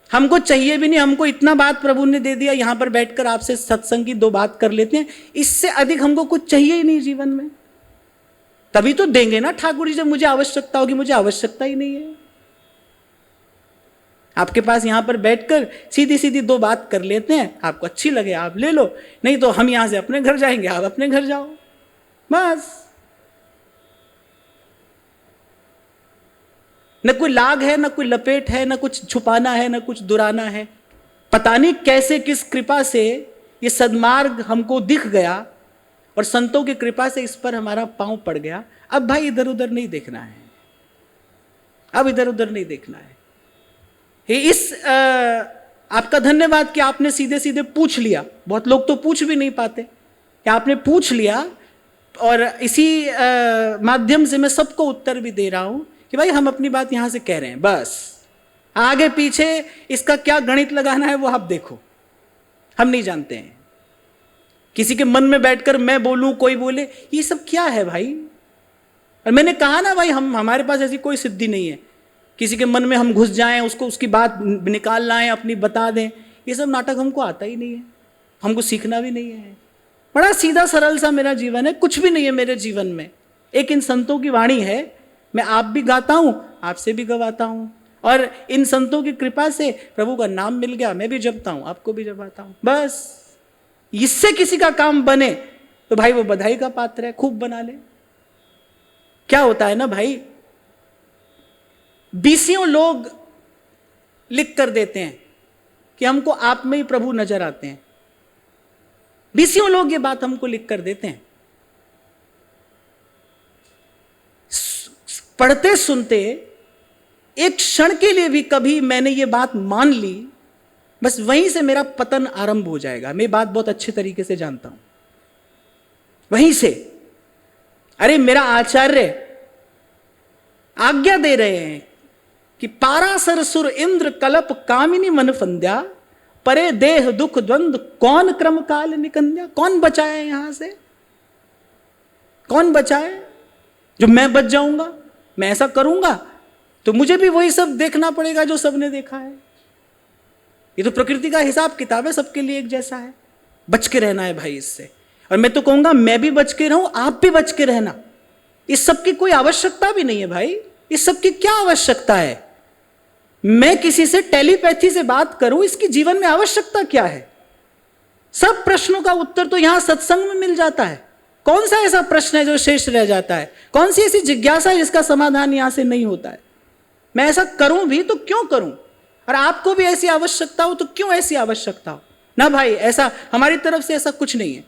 हमको चाहिए भी नहीं, हमको इतना बात प्रभु ने दे दिया, यहां पर बैठकर आपसे सत्संग की 2 बात कर लेते हैं, इससे अधिक हमको कुछ चाहिए ही नहीं जीवन में। तभी तो देंगे ना ठाकुर जी जब मुझे आवश्यकता होगी, मुझे आवश्यकता ही नहीं है। आपके पास यहां पर बैठकर सीधी सीधी 2 बात कर लेते हैं, आपको अच्छी लगे आप ले लो, नहीं तो हम यहां से अपने घर जाएंगे, आप अपने घर जाओ, बस। न कोई लाग है, न कोई लपेट है, न कुछ छुपाना है, न कुछ दुराना है। पता नहीं कैसे किस कृपा से ये सद्मार्ग हमको दिख गया और संतों की कृपा से इस पर हमारा पांव पड़ गया। अब भाई इधर उधर नहीं देखना है, अब इधर उधर नहीं देखना है। आपका धन्यवाद कि आपने सीधे सीधे पूछ लिया। बहुत लोग तो पूछ भी नहीं पाते, कि आपने पूछ लिया और इसी माध्यम से मैं सबको उत्तर भी दे रहा हूं कि भाई हम अपनी बात यहां से कह रहे हैं, बस आगे पीछे इसका क्या गणित लगाना है वो आप देखो, हम नहीं जानते हैं। किसी के मन में बैठकर मैं बोलूं, कोई बोले, ये सब क्या है भाई। और मैंने कहा ना भाई हमारे पास ऐसी कोई सिद्धि नहीं है, किसी के मन में हम घुस जाएं, उसको उसकी बात निकाल लाएं, अपनी बता दें, ये सब नाटक हमको आता ही नहीं है, हमको सीखना भी नहीं है। बड़ा सीधा सरल सा मेरा जीवन है, कुछ भी नहीं है मेरे जीवन में। एक इन संतों की वाणी है, मैं आप भी गाता हूं, आपसे भी गवाता हूं, और इन संतों की कृपा से प्रभु का नाम मिल गया, मैं भी जपता हूं, आपको भी जपाता हूं, बस। इससे किसी का काम बने तो भाई वो बधाई का पात्र है, खूब बना ले। क्या होता है ना भाई, बीसियों लोग लिख कर देते हैं कि हमको आप में ही प्रभु नजर आते हैं, बीसियों लोग ये बात हमको लिख कर देते हैं। पढ़ते सुनते एक क्षण के लिए भी कभी मैंने ये बात मान ली, बस वहीं से मेरा पतन आरंभ हो जाएगा। मैं बात बहुत अच्छे तरीके से जानता हूं, वहीं से। अरे मेरा आचार्य आज्ञा दे रहे हैं कि पारासर सुर इंद्र कलप कामिनी मन फंद्या, परे देह दुख द्वंद कौन क्रम काल निकंद्या। कौन बचाए यहां से, कौन बचाए। जो मैं बच जाऊंगा, मैं ऐसा करूंगा तो मुझे भी वही सब देखना पड़ेगा जो सबने देखा है। ये तो प्रकृति का हिसाब किताब है, सबके लिए एक जैसा है। बच के रहना है भाई इससे। और मैं तो कहूंगा मैं भी बच के रहूं, आप भी बच के रहना। इस सब की कोई आवश्यकता भी नहीं है भाई, इस सब की क्या आवश्यकता है। मैं किसी से टेलीपैथी से बात करूं, इसकी जीवन में आवश्यकता क्या है। सब प्रश्नों का उत्तर तो यहां सत्संग में मिल जाता है। कौन सा ऐसा प्रश्न है जो शेष रह जाता है, कौन सी ऐसी जिज्ञासा है जिसका समाधान यहां से नहीं होता है। मैं ऐसा करूं भी तो क्यों करूं, और आपको भी ऐसी आवश्यकता हो तो क्यों ऐसी आवश्यकता हो ना भाई। ऐसा हमारी तरफ से ऐसा कुछ नहीं है,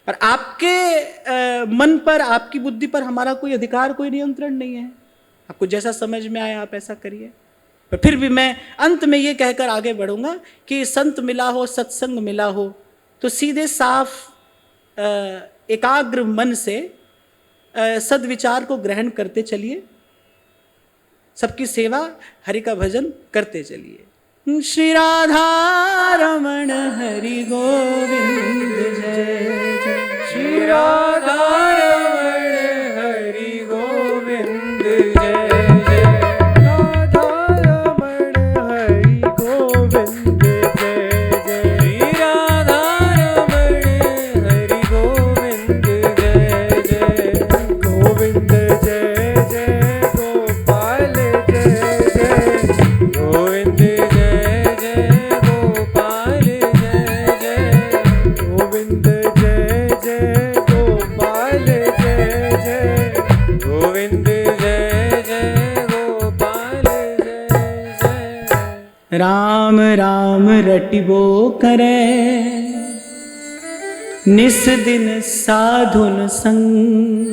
और आपके मन पर, आपकी बुद्धि पर हमारा कोई अधिकार, कोई नियंत्रण नहीं है। आपको जैसा समझ में आए आप ऐसा करिए। पर फिर भी मैं अंत में ये कहकर आगे बढ़ूंगा कि संत मिला हो, सत्संग मिला हो, तो सीधे साफ एकाग्र मन से सद्विचार को ग्रहण करते चलिए, सबकी सेवा, हरि का भजन करते चलिए। श्री राधा रमण हरि गोविंद जय जय। श्री राधा रमण हरि गोविंद जय जय। राधा रमण हरि गोविंद जय जय। श्री राधा रमण हरि गोविंद जय जय। गोविंद जय जय गोपाल जय जय। गोविंद जय जय गोपाल जय जय। गोविंद जय जय गोपाल जय जय। गोविंद जय जय गोपाल जय जय। राम राम रटिबो करे, निस दिन साधुन संग।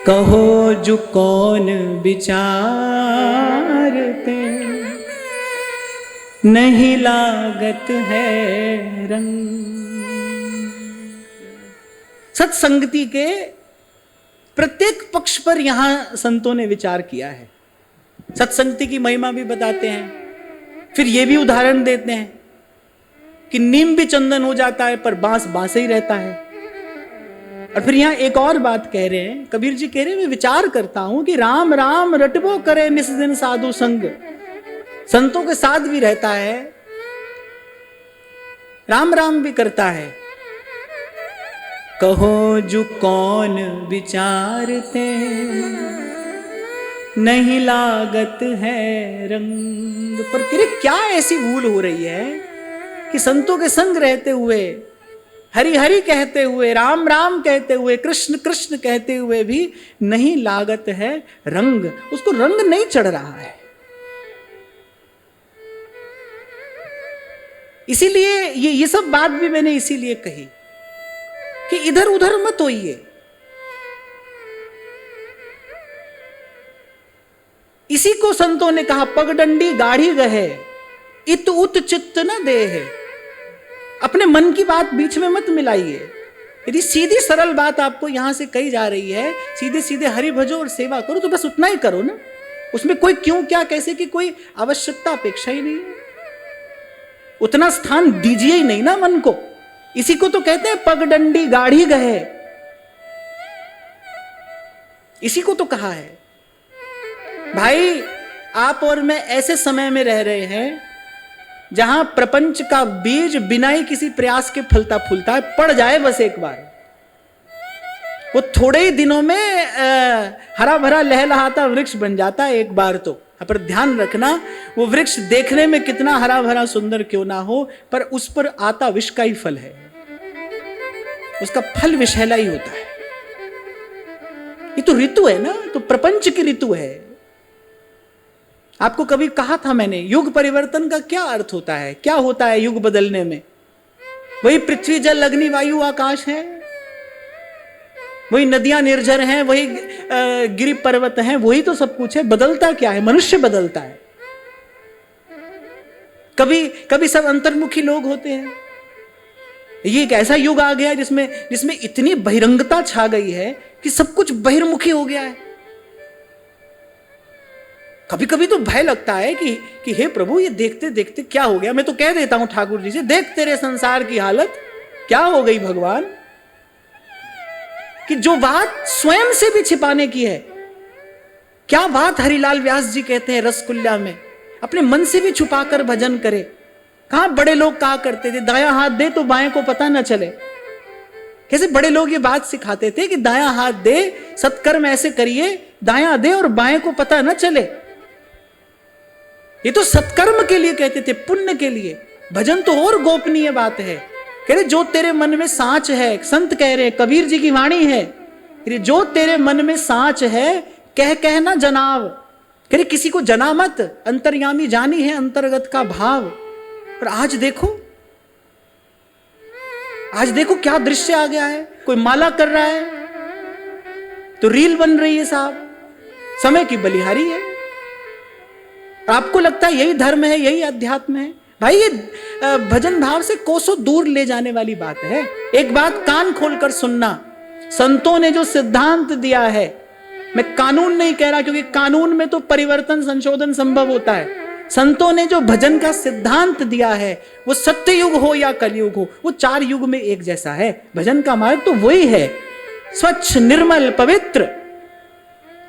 कहो जो कौन विचारते, नहीं लागत है रंग। सत्संगति के प्रत्येक पक्ष पर यहां संतों ने विचार किया है। सत्संगति की महिमा भी बताते हैं, फिर ये भी उदाहरण देते हैं कि नीम भी चंदन हो जाता है पर बांस बांस ही रहता है। और फिर यहां एक और बात कह रहे हैं, कबीर जी कह रहे हैं, मैं विचार करता हूं कि राम राम रटबो करे निस दिन साधु संग। संतों के साथ भी रहता है, राम राम भी करता है। कहो जो कौन विचारते, नहीं लागत है रंग। पर क्या ऐसी भूल हो रही है कि संतों के संग रहते हुए, हरि हरि कहते हुए, राम राम कहते हुए, कृष्ण कृष्ण कहते हुए भी नहीं लागत है रंग, उसको रंग नहीं चढ़ रहा है। इसीलिए ये सब बात भी मैंने इसीलिए कही कि इधर उधर मत होइए। इसी को संतों ने कहा, पगडंडी गाढ़ी गहे इत उत चित्त न दे है। अपने मन की बात बीच में मत मिलाइए। यदि सीधी सरल बात आपको यहां से कही जा रही है, सीधे सीधे हरि भजो और सेवा करो, तो बस उतना ही करो ना। उसमें कोई क्यों क्या कैसे की कोई आवश्यकता अपेक्षा ही नहीं है। उतना स्थान दीजिए ही नहीं ना मन को। इसी को तो कहते हैं पगडंडी गाढ़ी गहे, इसी को तो कहा है। भाई आप और मैं ऐसे समय में रह रहे हैं जहां प्रपंच का बीज बिना ही किसी प्रयास के फलता फूलता है। पड़ जाए बस एक बार, वो थोड़े ही दिनों में हरा भरा लहलहाता वृक्ष बन जाता है एक बार तो। पर ध्यान रखना, वो वृक्ष देखने में कितना हरा भरा सुंदर क्यों ना हो, पर उस पर आता विष का ही फल है। उसका फल विषैला ही होता है। ये तो ऋतु है ना, तो प्रपंच की ऋतु है। आपको कभी कहा था मैंने, युग परिवर्तन का क्या अर्थ होता है, क्या होता है युग बदलने में? वही पृथ्वी जल अग्नि वायु आकाश है, वही नदियां निर्झर हैं, वही गिरि पर्वत हैं, वही तो सब कुछ है। बदलता क्या है? मनुष्य बदलता है। कभी कभी सब अंतर्मुखी लोग होते हैं। ये एक ऐसा युग आ गया जिसमें इतनी बहिरंगता छा गई है कि सब कुछ बहिर्मुखी हो गया है। कभी कभी तो भय लगता है कि हे प्रभु, ये देखते देखते क्या हो गया। मैं तो कह देता हूं ठाकुर जी से, देख तेरे संसार की हालत क्या हो गई भगवान, कि जो बात स्वयं से भी छिपाने की है, क्या बात हरिलाल व्यास जी कहते हैं रसकुल्ला में, अपने मन से भी छुपाकर भजन करे। कहां बड़े लोग कहा करते थे, दायां हाथ दे तो बाएं को पता न चले। कैसे बड़े लोग ये बात सिखाते थे कि दायां हाथ दे, सत्कर्म ऐसे करिए, दायां दे और बाएं को पता न चले। ये तो सत्कर्म के लिए कहते थे, पुण्य के लिए। भजन तो और गोपनीय बात है। कह रहे जो तेरे मन में सांच है, संत कह रहे, कबीर जी की वाणी है, जो तेरे मन में सांच है कह ना जनाव। कह रहे किसी को जना मत, अंतर्यामी जानी है अंतर्गत का भाव। पर आज देखो क्या दृश्य आ गया है। कोई माला कर रहा है तो रील बन रही है साहब, समय की बलिहारी है। आपको लगता है यही धर्म है, यही अध्यात्म है? भाई ये भजन भाव से कोसों दूर ले जाने वाली बात है। एक बात कान खोलकर सुनना, संतों ने जो सिद्धांत दिया है, मैं कानून नहीं कह रहा क्योंकि कानून में तो परिवर्तन संशोधन संभव होता है। संतों ने जो भजन का सिद्धांत दिया है, वो सत्य युग हो या कलयुग हो, वो 4 युग में एक जैसा है। भजन का मार्ग तो वही है, स्वच्छ निर्मल पवित्र।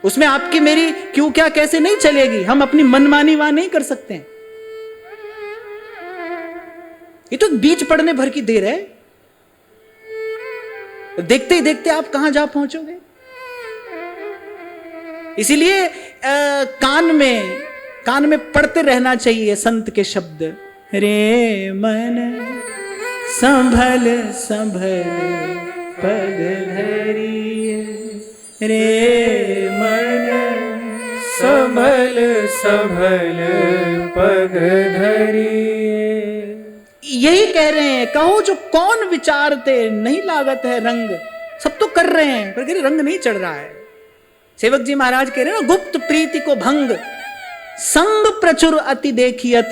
उसमें आपकी मेरी क्यों क्या कैसे नहीं चलेगी। हम अपनी मनमानी वहां नहीं कर सकते हैं। ये तो बीज पड़ने भर की देर है। देखते ही देखते आप कहां जा पहुंचोगे। इसीलिए कान में पढ़ते रहना चाहिए संत के शब्द। रे मन संभल संभल पग धरिए, रे मन संभल संभल पग धरिए। यही कह रहे हैं, कहो जो कौन विचारते, नहीं लागत है रंग। सब तो कर रहे हैं पर रंग नहीं चढ़ रहा है। सेवक जी महाराज कह रहे हैं ना, गुप्त प्रीति को भंग संग प्रचुर अति देखियत,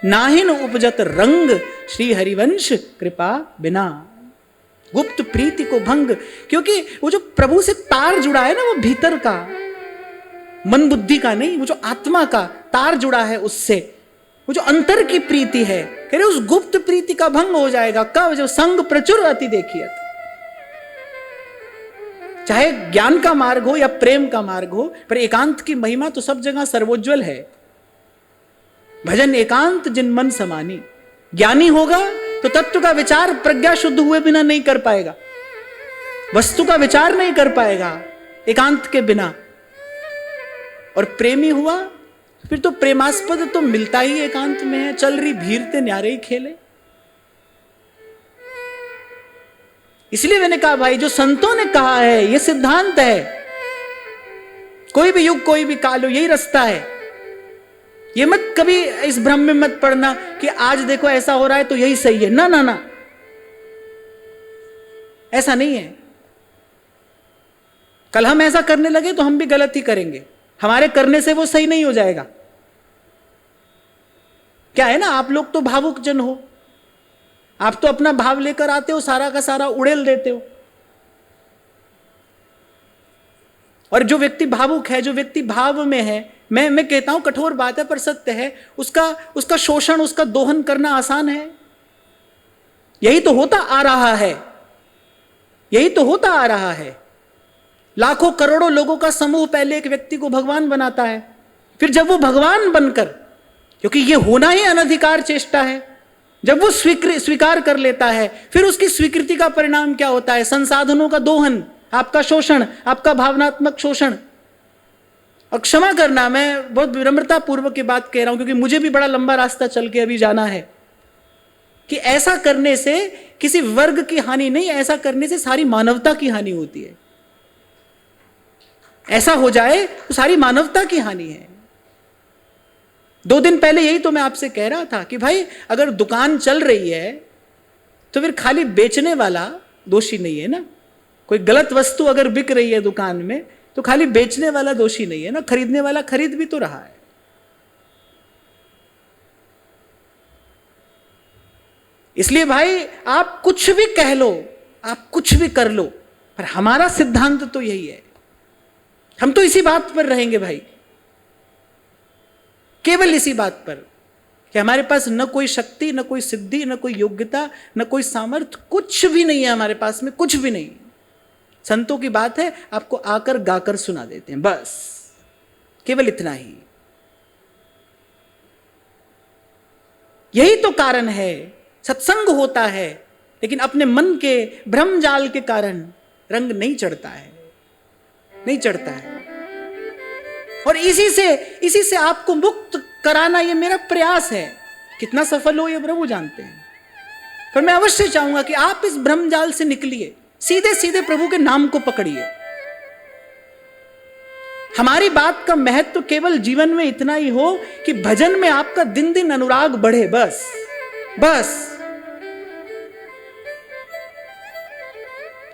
नाहिन उपजत रंग श्री हरिवंश कृपा बिना। गुप्त प्रीति को भंग, क्योंकि वो जो प्रभु से तार जुड़ा है ना, वो भीतर का, मन बुद्धि का नहीं, वो जो आत्मा का तार जुड़ा है उससे, वो जो अंतर की प्रीति है, कह रहे उस गुप्त प्रीति का भंग हो जाएगा। कब? जब संग प्रचुर अति देखियत। चाहे ज्ञान का मार्ग हो या प्रेम का मार्ग हो, पर एकांत की महिमा तो सब जगह सर्वोज्वल है। भजन एकांत जिन मन समानी। ज्ञानी होगा तो तत्व का विचार प्रज्ञा शुद्ध हुए बिना नहीं कर पाएगा, वस्तु का विचार नहीं कर पाएगा एकांत के बिना। और प्रेमी हुआ फिर तो प्रेमास्पद तो मिलता ही एकांत में है। चल रही भीरते न्यारे ही खेले। इसलिए मैंने कहा भाई, जो संतों ने कहा है ये सिद्धांत है। कोई भी युग कोई भी काल हो, यही रास्ता है। ये मत कभी इस भ्रम में मत पड़ना कि आज देखो ऐसा हो रहा है तो यही सही है। ना ना ना, ऐसा नहीं है। कल हम ऐसा करने लगे तो हम भी गलत ही करेंगे, हमारे करने से वो सही नहीं हो जाएगा। क्या है ना, आप लोग तो भावुक जन हो, आप तो अपना भाव लेकर आते हो, सारा का सारा उड़ेल देते हो। और जो व्यक्ति भावुक है, जो व्यक्ति भाव में है, मैं कहता हूं कठोर बात है पर सत्य है, उसका शोषण, उसका दोहन करना आसान है। यही तो होता आ रहा है, यही तो होता आ रहा है। लाखों करोड़ों लोगों का समूह पहले एक व्यक्ति को भगवान बनाता है, फिर जब वो भगवान बनकर, क्योंकि ये होना ही अनधिकार चेष्टा है, जब वो स्वीकार कर लेता है, फिर उसकी स्वीकृति का परिणाम क्या होता है? संसाधनों का दोहन, आपका शोषण, आपका भावनात्मक शोषण। और क्षमा करना, मैं बहुत विनम्रता पूर्वक की बात कह रहा हूं, क्योंकि मुझे भी बड़ा लंबा रास्ता चल के अभी जाना है, कि ऐसा करने से किसी वर्ग की हानि नहीं, ऐसा करने से सारी मानवता की हानि होती है। ऐसा हो जाए तो सारी मानवता की हानि है। 2 दिन पहले यही तो मैं आपसे कह रहा था कि भाई अगर दुकान चल रही है तो फिर खाली बेचने वाला दोषी नहीं है ना। कोई गलत वस्तु अगर बिक रही है दुकान में तो खाली बेचने वाला दोषी नहीं है ना, खरीदने वाला खरीद भी तो रहा है। इसलिए भाई आप कुछ भी कह लो, आप कुछ भी कर लो, पर हमारा सिद्धांत तो यही है। हम तो इसी बात पर रहेंगे भाई, केवल इसी बात पर कि हमारे पास न कोई शक्ति, न कोई सिद्धि, न कोई योग्यता, न कोई सामर्थ्य, कुछ भी नहीं है हमारे पास में, कुछ भी नहीं। संतों की बात है, आपको आकर गाकर सुना देते हैं, बस केवल इतना ही। यही तो कारण है, सत्संग होता है लेकिन अपने मन के भ्रम जाल के कारण रंग नहीं चढ़ता है, नहीं चढ़ता है। और इसी से आपको मुक्त कराना ये मेरा प्रयास है। कितना सफल हो ये प्रभु जानते हैं, पर मैं अवश्य चाहूंगा कि आप इस भ्रमजाल से निकलिए, सीधे सीधे प्रभु के नाम को पकड़िए। हमारी बात का महत्व केवल जीवन में इतना ही हो कि भजन में आपका दिन दिन अनुराग बढ़े, बस बस।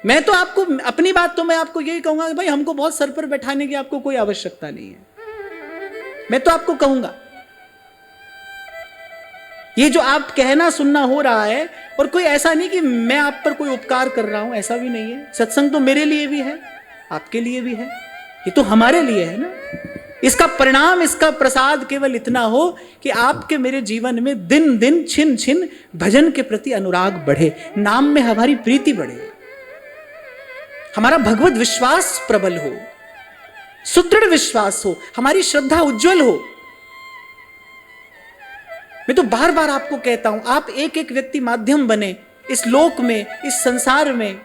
मैं तो आपको अपनी बात तो मैं आपको यही कहूंगा कि भाई हमको बहुत सर पर बैठाने की आपको कोई आवश्यकता नहीं है। मैं तो आपको कहूंगा ये जो आप कहना सुनना हो रहा है, और कोई ऐसा नहीं कि मैं आप पर कोई उपकार कर रहा हूं, ऐसा भी नहीं है। सत्संग तो मेरे लिए भी है, आपके लिए भी है, ये तो हमारे लिए है ना। इसका परिणाम, इसका प्रसाद केवल इतना हो कि आपके मेरे जीवन में दिन दिन छिन छिन भजन के प्रति अनुराग बढ़े, नाम में हमारी प्रीति बढ़े, हमारा भगवत विश्वास प्रबल हो, सुदृढ़ विश्वास हो, हमारी श्रद्धा उज्जवल हो। मैं तो बार बार आपको कहता हूं, आप एक एक व्यक्ति माध्यम बने इस लोक में, इस संसार में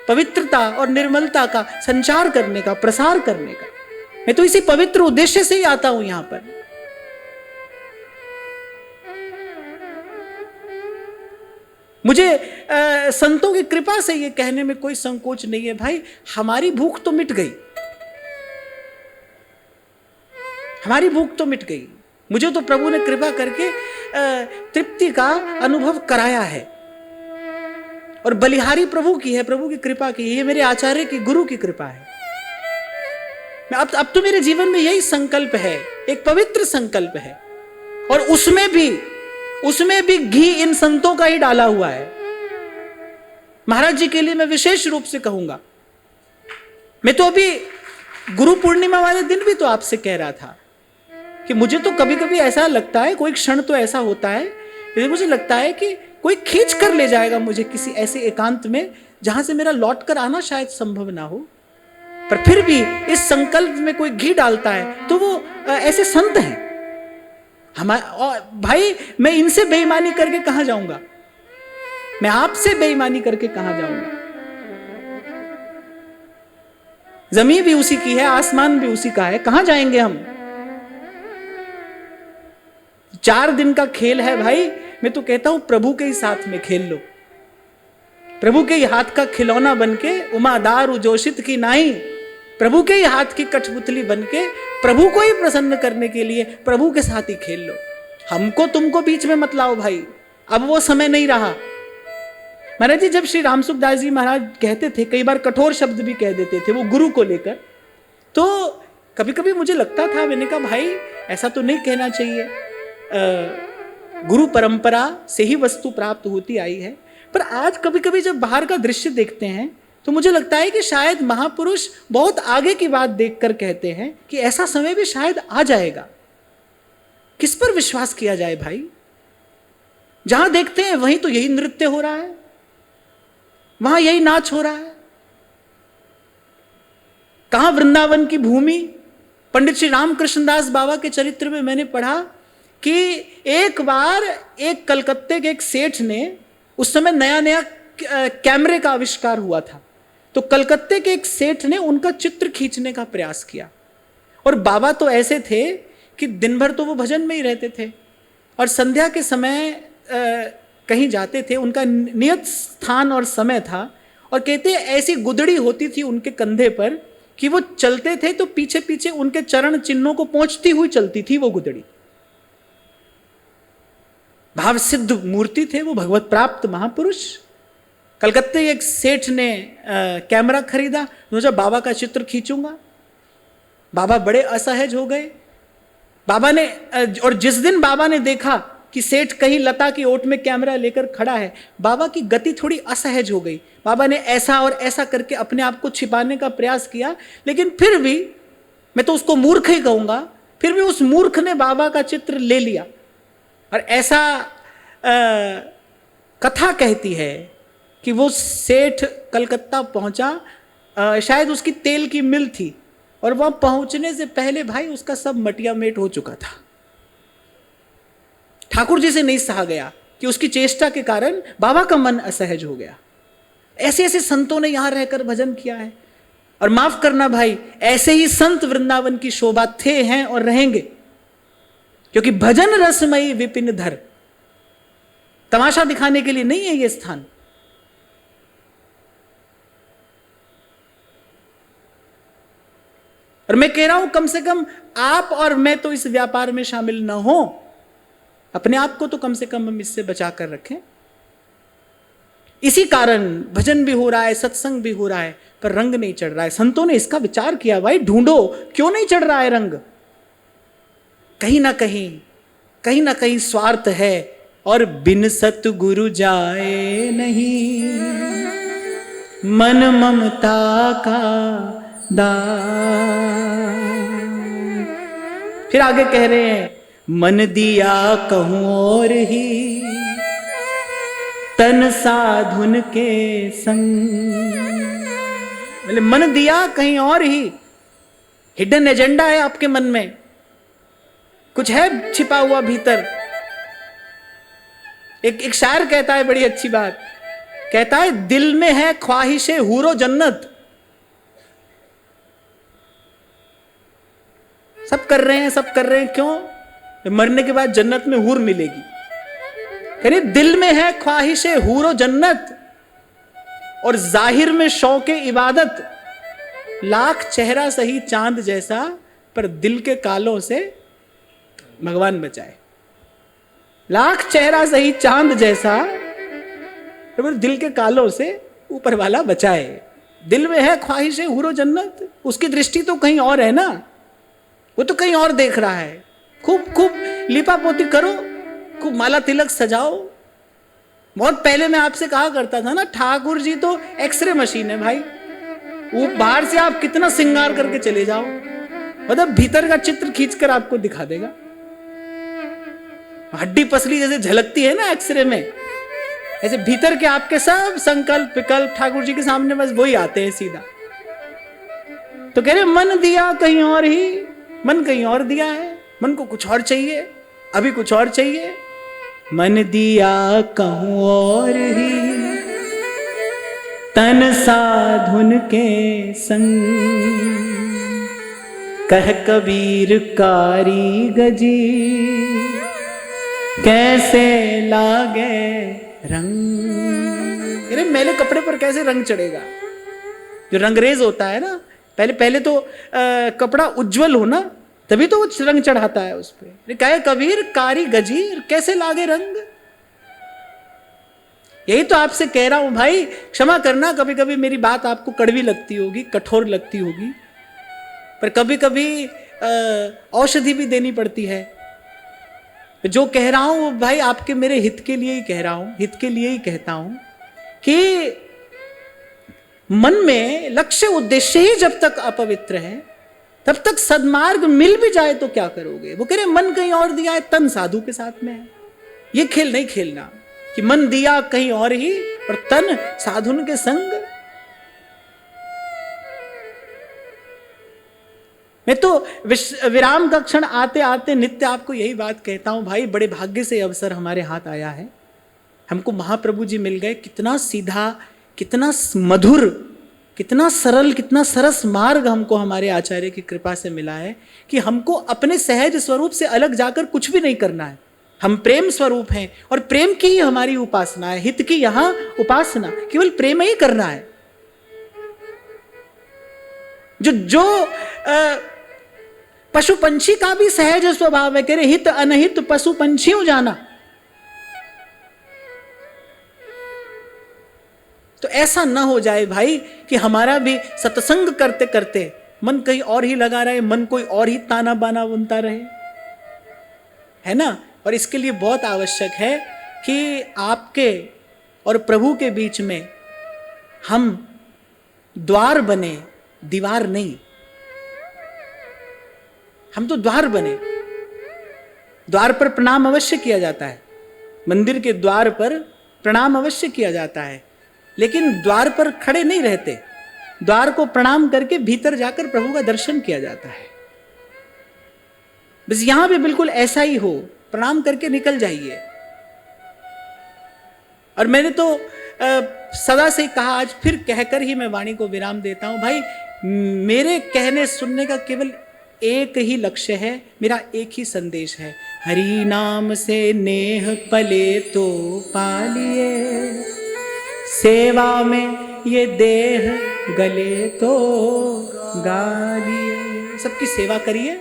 पवित्रता और निर्मलता का संचार करने का, प्रसार करने का। मैं तो इसी पवित्र उद्देश्य से ही आता हूं यहां पर। मुझे संतों की कृपा से ये कहने में कोई संकोच नहीं है भाई, हमारी भूख तो मिट गई, हमारी भूख तो मिट गई। मुझे तो प्रभु ने कृपा करके तृप्ति का अनुभव कराया है, और बलिहारी प्रभु की है, प्रभु की कृपा की, ये मेरे आचार्य की, गुरु की कृपा है। अब तो मेरे जीवन में यही संकल्प है, एक पवित्र संकल्प है, और उसमें भी घी इन संतों का ही डाला हुआ है। महाराज जी के लिए मैं विशेष रूप से कहूंगा। मैं तो अभी गुरु पूर्णिमा वाले दिन भी तो आपसे कह रहा था कि मुझे तो कभी कभी ऐसा लगता है, कोई क्षण तो ऐसा होता है, मुझे लगता है कि कोई खींच कर ले जाएगा मुझे किसी ऐसे एकांत में जहां से मेरा लौट कर आना शायद संभव ना हो, पर फिर भी इस संकल्प में कोई घी डालता है तो वो ऐसे संत हैं हमारे। भाई मैं इनसे बेईमानी करके कहां जाऊंगा, मैं आपसे बेईमानी करके कहां जाऊंगा। जमीन भी उसी की है, आसमान भी उसी का है, कहां जाएंगे हम। 4 दिन का खेल है भाई, मैं तो कहता हूं प्रभु के ही साथ में खेल लो, प्रभु के ही हाथ का खिलौना बनके, उमादार उजोषित की नाई, प्रभु के ही हाथ की कठपुतली बनके प्रभु को ही प्रसन्न करने के लिए प्रभु के साथ ही खेल लो। हमको तुमको बीच में मत लाओ भाई, अब वो समय नहीं रहा। महाराज जी, जब श्री रामसुखदास जी महाराज कहते थे, कई बार कठोर शब्द भी कह देते थे वो गुरु को लेकर, तो कभी कभी मुझे लगता था, मैंने कहा भाई ऐसा तो नहीं कहना चाहिए, गुरु परंपरा से ही वस्तु प्राप्त होती आई है। पर आज कभी कभी जब बाहर का दृश्य देखते हैं तो मुझे लगता है कि शायद महापुरुष बहुत आगे की बात देखकर कहते हैं कि ऐसा समय भी शायद आ जाएगा। किस पर विश्वास किया जाए भाई? जहां देखते हैं वहीं तो यही नृत्य हो रहा है, वहां यही नाच हो रहा है। कहां वृंदावन की भूमि? पंडित श्री रामकृष्णदास बाबा के चरित्र में मैंने पढ़ा कि एक बार एक कलकत्ते के एक सेठ ने, उस समय नया नया कैमरे का आविष्कार हुआ था, तो कलकत्ते के एक सेठ ने उनका चित्र खींचने का प्रयास किया। और बाबा तो ऐसे थे कि दिन भर तो वो भजन में ही रहते थे और संध्या के समय कहीं जाते थे, उनका नियत स्थान और समय था। और कहते ऐसी गुदड़ी होती थी उनके कंधे पर कि वो चलते थे तो पीछे पीछे उनके चरण चिन्हों को पहुंचती हुई चलती थी वो गुदड़ी। भाव सिद्ध मूर्ति थे वो, भगवत प्राप्त महापुरुष। कलकत्ते एक सेठ ने कैमरा खरीदा, सोचा बाबा का चित्र खींचूंगा। बाबा बड़े असहज हो गए। बाबा ने, और जिस दिन बाबा ने देखा कि सेठ कहीं लता की ओट में कैमरा लेकर खड़ा है, बाबा की गति थोड़ी असहज हो गई। बाबा ने ऐसा और ऐसा करके अपने आप को छिपाने का प्रयास किया, लेकिन फिर भी, मैं तो उसको मूर्ख ही कहूंगा, फिर भी उस मूर्ख ने बाबा का चित्र ले लिया। और ऐसा कथा कहती है कि वो सेठ कलकत्ता पहुंचा, शायद उसकी तेल की मिल थी, और वहां पहुंचने से पहले भाई उसका सब मटिया मेट हो चुका था। ठाकुर जी से नहीं सहा गया कि उसकी चेष्टा के कारण बाबा का मन असहज हो गया। ऐसे ऐसे संतों ने यहां रहकर भजन किया है। और माफ करना भाई, ऐसे ही संत वृंदावन की शोभा थे, हैं और रहेंगे, क्योंकि भजन रसमयी विपिन धर, तमाशा दिखाने के लिए नहीं है ये स्थान। और मैं कह रहा हूं कम से कम आप और मैं तो इस व्यापार में शामिल ना हो, अपने आप को तो कम से कम हम इससे बचा कर रखें। इसी कारण भजन भी हो रहा है, सत्संग भी हो रहा है, पर रंग नहीं चढ़ रहा है। संतों ने इसका विचार किया, भाई ढूंढो क्यों नहीं चढ़ रहा है रंग। कहीं ना कहीं स्वार्थ है, और बिन सतगुरु जाए नहीं मन ममता का दार। फिर आगे कह रहे हैं, मन दिया कहूं और ही तन साधुन के संग। मतलब मन दिया कहीं और ही, हिडन एजेंडा है आपके मन में, कुछ है छिपा हुआ भीतर। एक शायर कहता है बड़ी अच्छी बात, कहता है दिल में है ख्वाहिशे हूरो जन्नत। सब कर रहे हैं क्यों? मरने के बाद जन्नत में हूर मिलेगी। कह दिल में है ख्वाहिशे हूरो जन्नत, और जाहिर में शौके इबादत। लाख चेहरा सही चांद जैसा, पर दिल के कालों से भगवान बचाए। लाख चेहरा सही चांद जैसा, पर दिल के कालों से ऊपर वाला बचाए। दिल में है ख्वाहिश है हुरो जन्नत, उसकी दृष्टि तो कहीं और है ना, वो तो कहीं और देख रहा है। खूब खूब लिपा पोती करो, खूब माला तिलक सजाओ। बहुत पहले मैं आपसे कहा करता था ना, ठाकुर जी तो एक्सरे मशीन है भाई, वो बाहर से आप कितना श्रृंगार करके चले जाओ, मतलब भीतर का चित्र खींचकर आपको दिखा देगा। हड्डी पसली जैसे झलकती है ना एक्सरे में, ऐसे भीतर के आपके सब संकल्प विकल्प ठाकुर जी के सामने बस वही आते हैं सीधा। तो कह रहे मन दिया कहीं और ही, मन कहीं और दिया है, मन को कुछ और चाहिए, अभी कुछ और चाहिए। मन दिया कहूं और ही, तन साधुन के संग, कह कबीर कारी गजी, कैसे लागे रंग। अरे मैले कपड़े पर कैसे रंग चढ़ेगा? जो रंगरेज होता है ना, पहले तो कपड़ा उज्जवल हो ना, तभी तो वो रंग चढ़ाता है उस पे। कहे कबीर कारी गजी, कैसे लागे रंग। यही तो आपसे कह रहा हूं भाई, क्षमा करना कभी कभी मेरी बात आपको कड़वी लगती होगी, कठोर लगती होगी, पर कभी कभी औषधि भी देनी पड़ती है। जो कह रहा हूं भाई आपके मेरे हित के लिए ही कह रहा हूं, हित के लिए ही कहता हूं कि मन में लक्ष्य उद्देश्य ही जब तक अपवित्र है, तब तक सद्मार्ग मिल भी जाए तो क्या करोगे। वो कह रहे मन कहीं और दिया है, तन साधु के साथ में है। ये खेल नहीं खेलना कि मन दिया कहीं और ही और तन साधुन के संग। मैं तो विराम का क्षण आते आते नित्य आपको यही बात कहता हूं भाई, बड़े भाग्य से अवसर हमारे हाथ आया है, हमको महाप्रभु जी मिल गए। कितना सीधा, कितना मधुर, कितना सरल, कितना सरस मार्ग हमको हमारे आचार्य की कृपा से मिला है कि हमको अपने सहज स्वरूप से अलग जाकर कुछ भी नहीं करना है। हम प्रेम स्वरूप हैं और प्रेम की ही हमारी उपासना है, हित की यहां उपासना, केवल प्रेम ही करना है। जो पशु पंछी का भी सहज स्वभाव है, कह रहे हित अनहित पशु पंछियों जाना। तो ऐसा ना हो जाए भाई कि हमारा भी सत्संग करते करते मन कहीं और ही लगा रहे, मन कोई और ही ताना बाना बुनता रहे, है ना। और इसके लिए बहुत आवश्यक है कि आपके और प्रभु के बीच में हम द्वार बने, दीवार नहीं। हम तो द्वार बने। द्वार पर प्रणाम अवश्य किया जाता है, मंदिर के द्वार पर प्रणाम अवश्य किया जाता है, लेकिन द्वार पर खड़े नहीं रहते। द्वार को प्रणाम करके भीतर जाकर प्रभु का दर्शन किया जाता है। बस यहां भी बिल्कुल ऐसा ही हो, प्रणाम करके निकल जाइए। और मैंने तो सदा से कहा, आज फिर कहकर ही मैं वाणी को विराम देता हूं भाई, मेरे कहने सुनने का केवल एक ही लक्ष्य है, मेरा एक ही संदेश है। हरि नाम से नेह पले तो पालिए, सेवा में ये देह गले तो गालिए। सबकी सेवा करिए।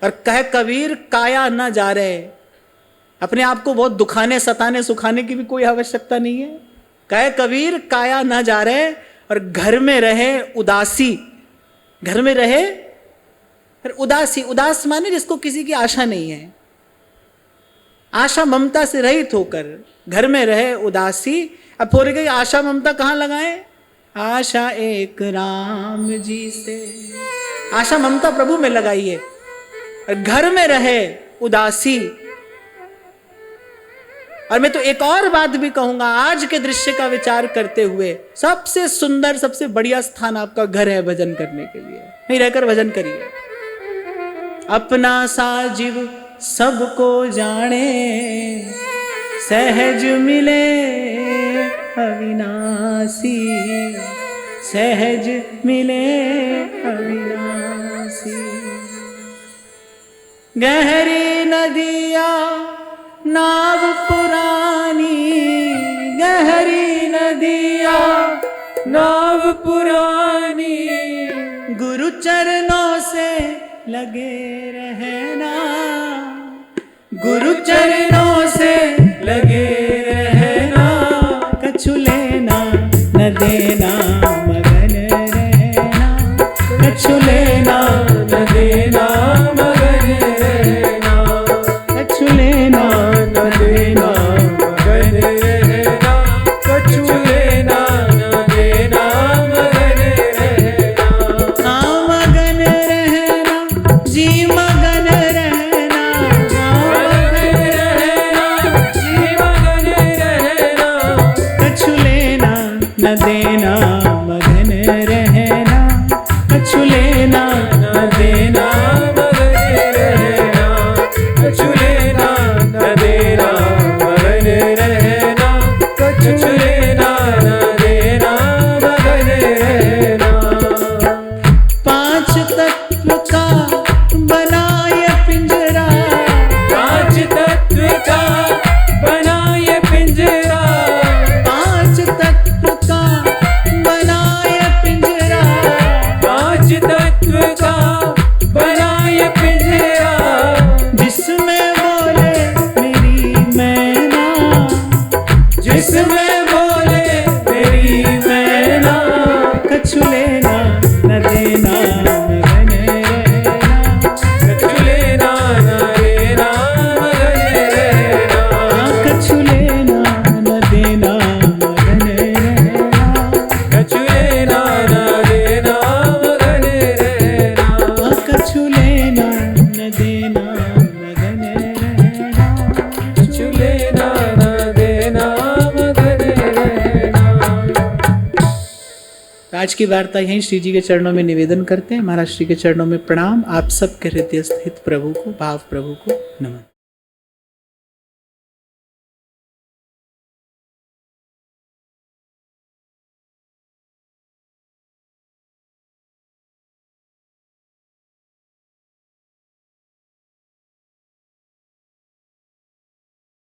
और कह कबीर काया ना जा रहे, अपने आप को बहुत दुखाने सताने सुखाने की भी कोई आवश्यकता नहीं है। कह कबीर काया ना जा रहे, और घर में रहे उदासी, घर में रहे फिर उदासी। उदास माने जिसको किसी की आशा नहीं है, आशा ममता से रहित होकर घर में रहे उदासी। अब हो गई आशा ममता कहां लगाएं? आशा एक राम जी से, आशा ममता प्रभु में लगाइए। और घर में रहे उदासी। और मैं तो एक और बात भी कहूंगा, आज के दृश्य का विचार करते हुए सबसे सुंदर सबसे बढ़िया स्थान आपका घर है भजन करने के लिए। नहीं रहकर भजन करिए। अपना साजिब सबको जाने, सहज मिले अविनाशी, सहज मिले अविनाशी। गहरी नदिया नाव पुरानी, गहरी नदिया नाव पुरानी, गुरु चरणों से लगे रहना, गुरु चरणों से लगे रहना, कछु लेना कछु लेना न देना मगन रहना, कछु लेना न देना मगन रहना, कछु लेना न देना मगन रहना। हाँ मगन रहना जी मगन रहना, मगन रहना जी मगन रहना, कछु लेना न देना मगन रहना, कछु लेना न देना मगन रहना, कछु लेना न देना मगन रहना, कछु लेना न देना मगन रहना। पांच तत्व का बनाए पिंजरा, पांच तत्व का बनाए पिंजरा, पांच तत्व का बनाए पिंजरा, पांच तत्व का बनाए पिंजरा, जिसमें बोले मेरी मैना, जिसमें बोले मेरी मैना, कछु लेना न देना मगन रहना, कछु लेना न देना मगन रहना, कछु लेना न देना मगन रहना, कछु लेना न देना मगन रहना, कछु लेना न देना मगन रहना, कछु लेना न देना मगन रहना। आज की वार्ता यहीं श्री जी के चरणों में निवेदन करते हैं। महाराज श्री के चरणों में प्रणाम। आप सबके हृदय स्थित प्रभु को, भाव प्रभु को नमन।